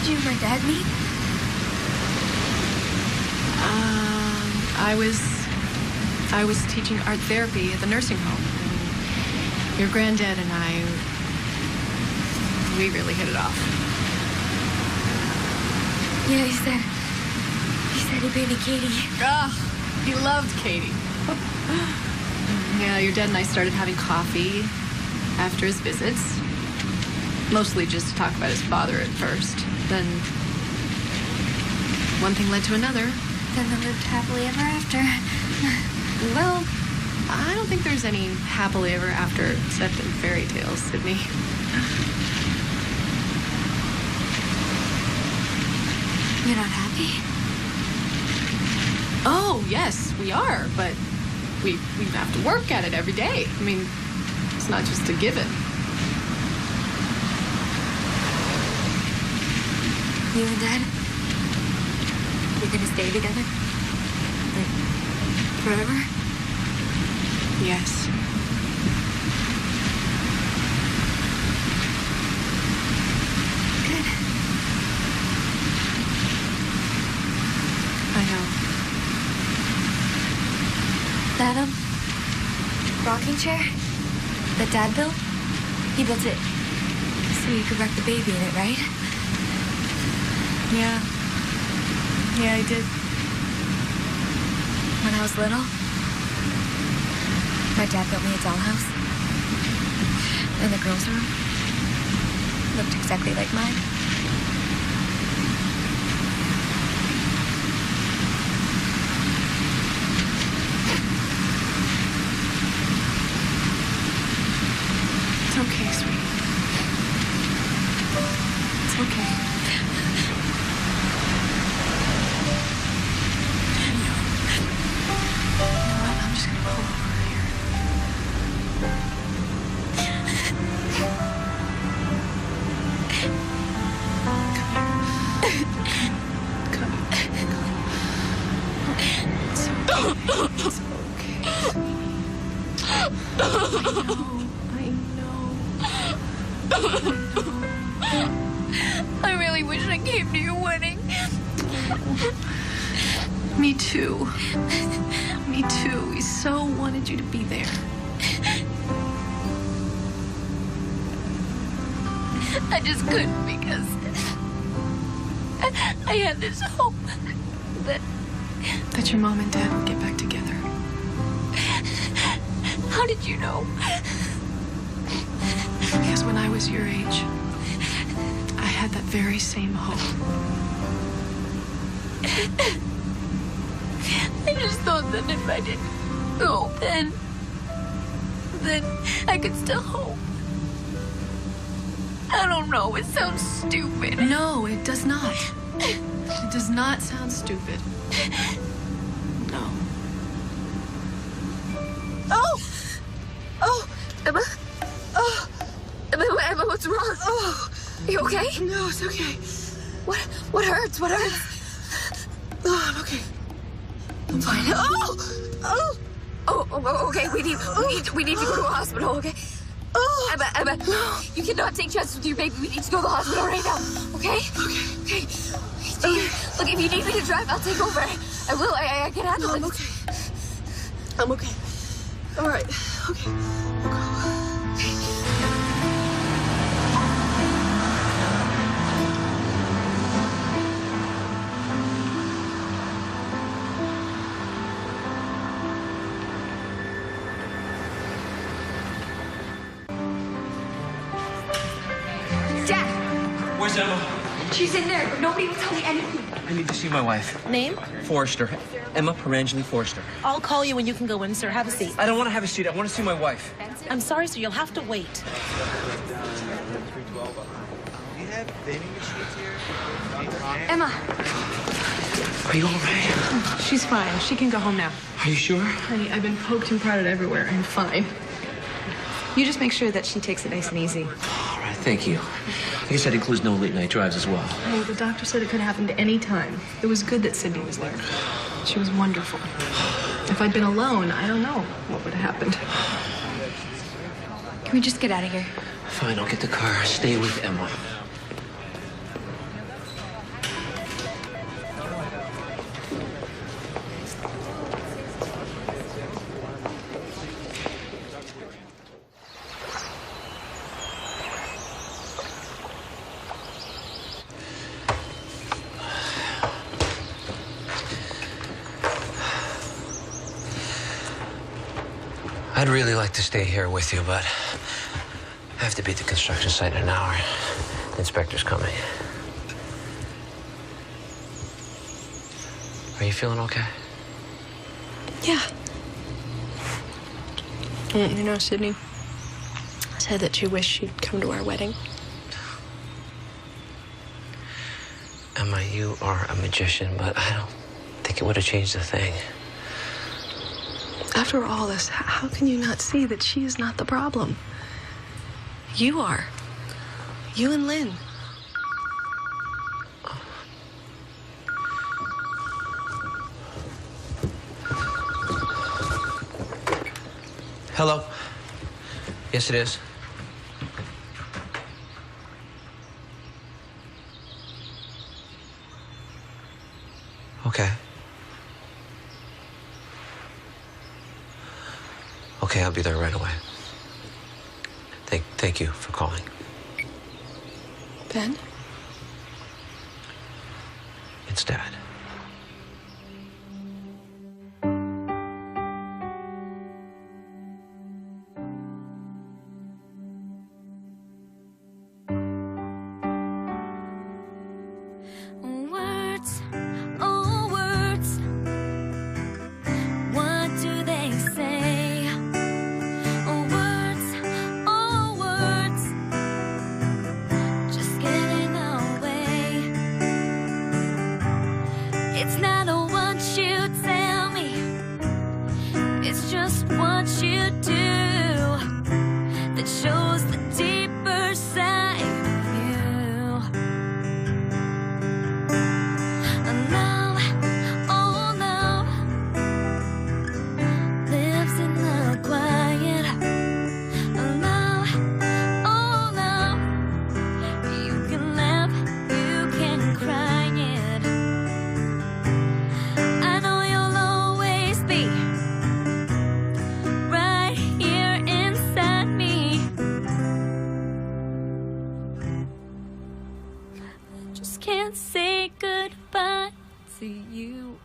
You and my dad meet? I was teaching art therapy at the nursing home. Your granddad and I, we really hit it off. Yeah, he said he painted Katie. He loved Katie. Yeah, your dad and I started having coffee after his visits. Mostly just to talk about his father at first. Then one thing led to another. Then they lived happily ever after. Well, I don't think there's any happily ever after except in fairy tales, Sydney. You're not happy? Oh, yes, we are, but we have to work at it every day. I mean, it's not just a given. You and Dad? You're gonna stay together? Like, forever? Yes. Good. I know. That, rocking chair that Dad built? He built it so you could rock the baby in it, right? Yeah. Yeah, I did. When I was little, my dad built me a dollhouse. In the girls' room. Looked exactly like mine. It's okay, sweetie. It's okay. I'm just gonna pull over here. Come here. It's okay. I really wish I came to your wedding. Me too. Me too. We so wanted you to be there. I just couldn't because I had this hope that your mom and dad would get back together. How did you know? Because when I was your age, I had that very same hope. I just thought that if I didn't hope, then I could still hope. I don't know, it sounds stupid. No, it does not. It does not sound stupid. No. Oh, Emma. Oh, Emma, what's wrong? Oh, are you okay? No, it's okay. What hurts? What hurts? Oh, I'm okay. I'm fine. Oh, okay. We need to go to a hospital. Okay. Emma, you cannot take chances with your baby. We need to go to the hospital right now. Okay? Okay. Look, if you need me to drive, I'll take over. I will. I can handle it. I'm okay. All right. Okay. Dad, Where's Emma? she's in there. Nobody will tell me anything. I need to see my wife. Name? Forrester. Emma Perangeli Forrester. I'll call you when you can go in, sir. Have a seat. I don't want to have a seat. I want to see my wife. I'm sorry, sir. You'll have to wait. Emma. Are you all right? She's fine. She can go home now. Are you sure? Honey, I've been poked and prodded everywhere. I'm fine. You just make sure that she takes it nice and easy. All right, thank you. I guess that includes no late night drives as well. Oh, the doctor said it could happen at any time. It was good that Sydney was there. She was wonderful. If I'd been alone, I don't know what would have happened. Can we just get out of here? Fine, I'll get the car. Stay with Emma. I'd really like to stay here with you, but I have to be at the construction site in an hour. The inspector's coming. Are you feeling okay? Yeah. You know, Sydney said that she wished she'd come to our wedding. Emma, you are a magician, but I don't think it would have changed a thing. After all this, how can you not see that she is not the problem? You are. You and Lynn. Hello. Yes, it is. Okay. Okay, I'll be there right away. Thank you for calling. Ben? It's Dad. Words, oh words, what do they say? Oh words, just getting away. It's not what you tell me, it's just what you do that shows the deeper side of you. Love, oh love, lives in the quiet. Love, oh love, you can laugh, you can cry it. I know you'll always be right here inside me. I just can't say goodbye to you.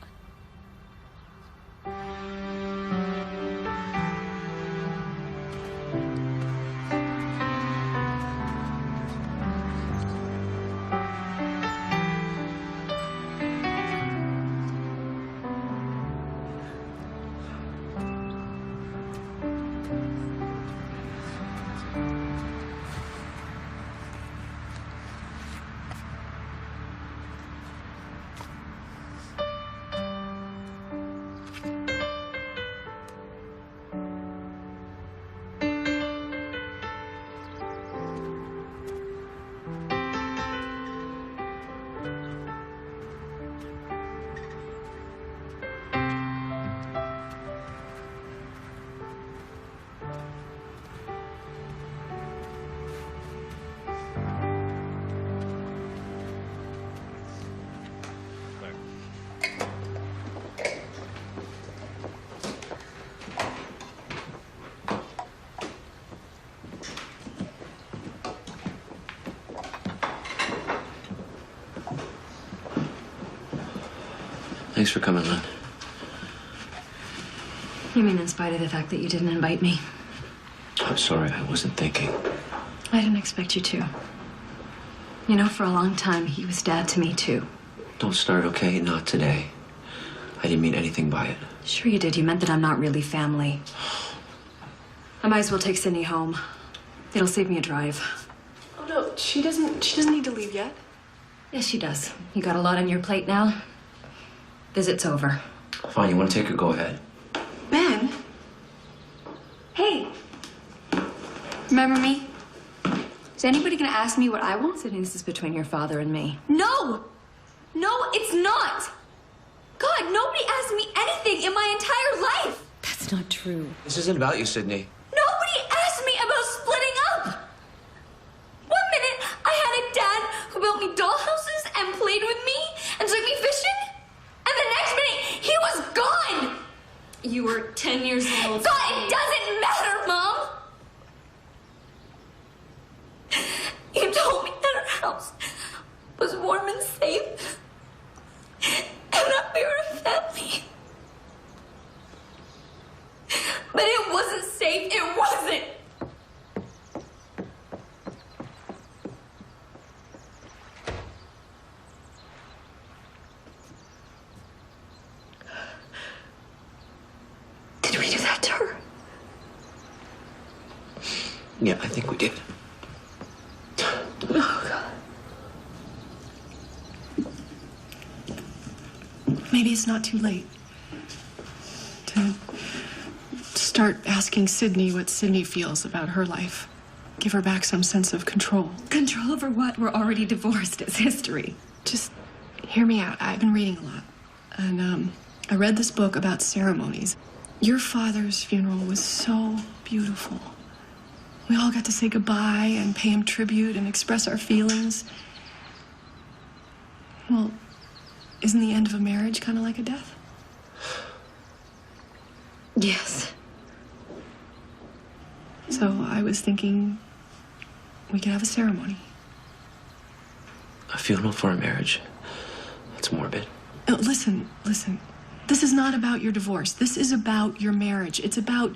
Thanks for coming, Lynn. You mean in spite of the fact that you didn't invite me? I'm sorry, I wasn't thinking. I didn't expect you to. You know, for a long time, he was Dad to me, too. Don't start, okay? Not today. I didn't mean anything by it. Sure you did. You meant that I'm not really family. I might as well take Sydney home. It'll save me a drive. Oh no, she doesn't need to leave yet. Yes, she does. You got a lot on your plate now. Visit's over. Fine, you want to take her? Go ahead. Ben? Hey, remember me? Is anybody gonna ask me what I want? Sydney, this is between your father and me. No! No, it's not! God, nobody asked me anything in my entire life! That's not true. This isn't about you, Sydney. Nobody asked me about splitting up! One minute, I had a dad who built me dollhouses and played with me and took me fishing, and the next minute, he was gone! You were 10 years old. God, it doesn't matter, Mom! You told me that our house was warm and safe, and that we were a family. But it wasn't safe. wasn't. Did we do that to her? Yeah, I think we did. Oh, God. Maybe it's not too late to start asking Sydney what Sydney feels about her life. Give her back some sense of control. Control over what? We're already divorced. It's history. Just hear me out. I've been reading a lot. And I read this book about ceremonies. Your father's funeral was so beautiful. We all got to say goodbye and pay him tribute and express our feelings. Well, isn't the end of a marriage kind of like a death? Yes. So I was thinking we could have a ceremony. A funeral for a marriage? That's morbid. Listen. This is not about your divorce. This is about your marriage. It's about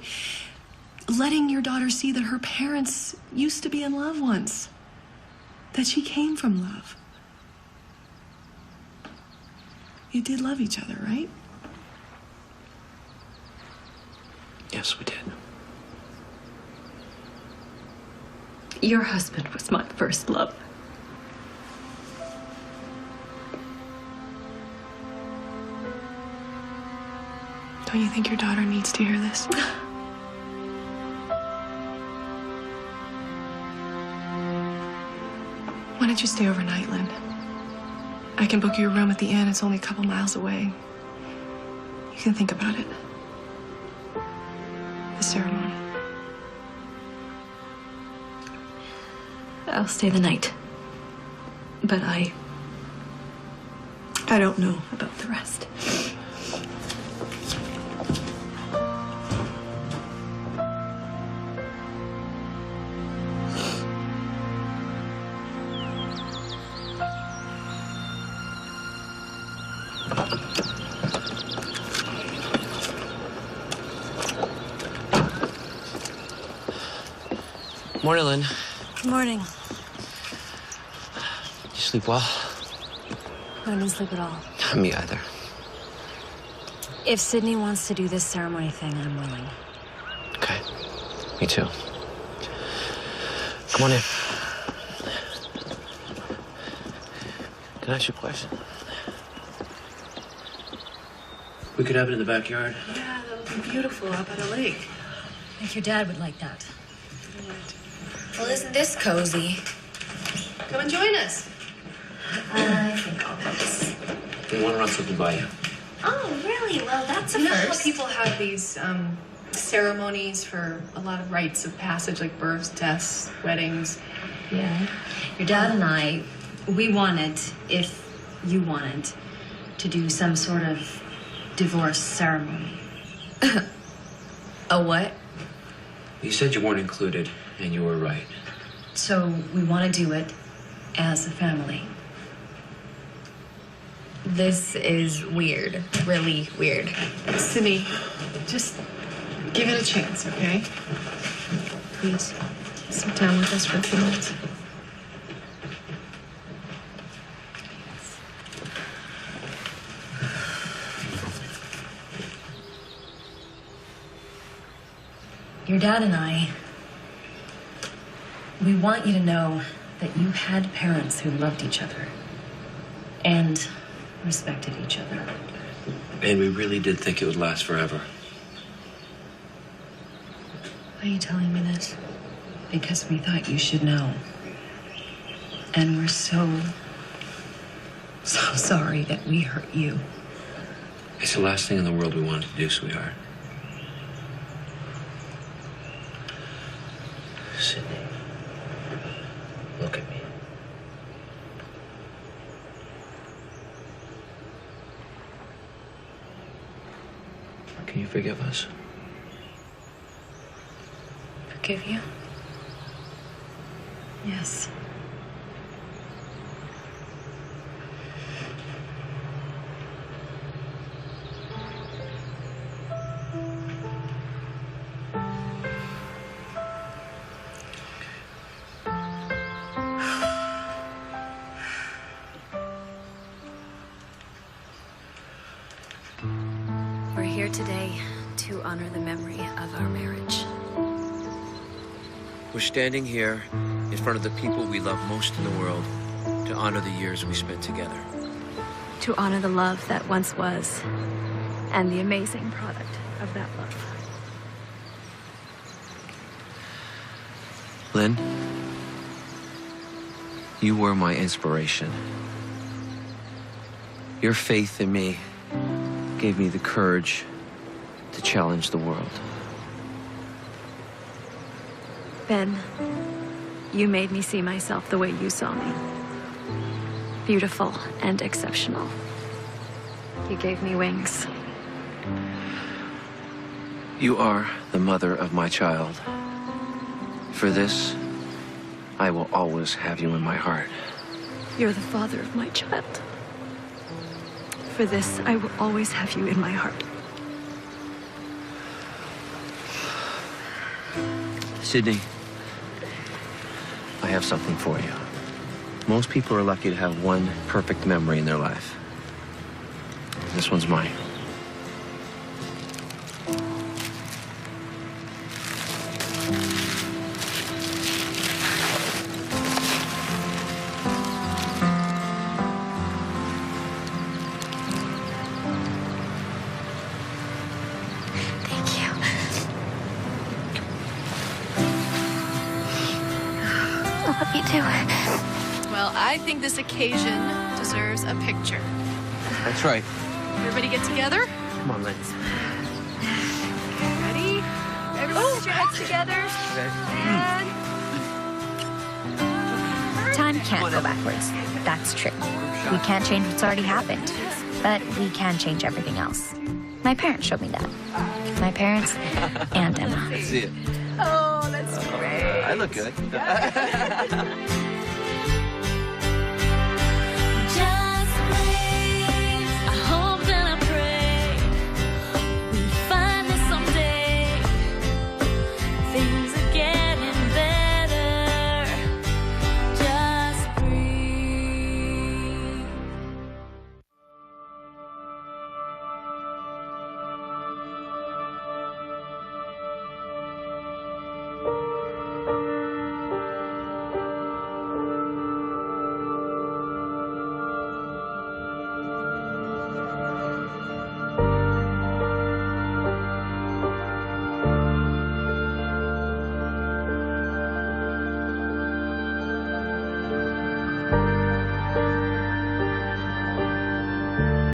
letting your daughter see that her parents used to be in love once. That she came from love. You did love each other, right? Yes, we did. Your husband was my first love. Don't you think your daughter needs to hear this? Why don't you stay overnight, Lynn? I can book you a room at the inn. It's only a couple miles away. You can think about it. The ceremony. I'll stay the night. But I don't know about the rest. Morning, Lynn. Good morning. You sleep well? I didn't sleep at all. Me either. If Sydney wants to do this ceremony thing, I'm willing. Okay. Me too. Come on in. Can I ask you a question? We could have it in the backyard. Yeah, that would be beautiful up at a lake. I think your dad would like that. Well, isn't this cozy? Come and join us. I think I'll pass. We want to run something by you. Oh, really? Well, that's a You know how first. people have these ceremonies for a lot of rites of passage, like births, deaths, weddings? Yeah. Your dad and I, we wanted, if you wanted, to do some sort of divorce ceremony. A what? You said you weren't included, and you were right. So we want to do it as a family. This is weird. Really weird. Sydney, just give it a chance, okay? Please, sit down with us for a few minutes. Your dad and I, we want you to know that you had parents who loved each other and respected each other. And we really did think it would last forever. Why are you telling me this? Because we thought you should know. And we're so sorry that we hurt you. It's the last thing in the world we wanted to do, sweetheart. Sydney, look at me. Can you forgive us? Forgive you? Yes. here today to honor the memory of our marriage. We're standing here in front of the people we love most in the world to honor the years we spent together. To honor the love that once was and the amazing product of that love. Lynn, you were my inspiration. Your faith in me gave me the courage to challenge the world. Ben, you made me see myself the way you saw me. Beautiful and exceptional. You gave me wings. You are the mother of my child. For this, I will always have you in my heart. You're the father of my child. For this, I will always have you in my heart. Sydney, I have something for you. Most people are lucky to have one perfect memory in their life. This one's mine. I love you too. Well, I think this occasion deserves a picture. That's right. Everybody get together? Come on, Lynn. Ready? Everyone put your heads together. And... Time can't go backwards. That's true. We can't change what's already happened, but we can change everything else. My parents showed me that. My parents and Emma. Let's see it. Oh, that's great. I look good.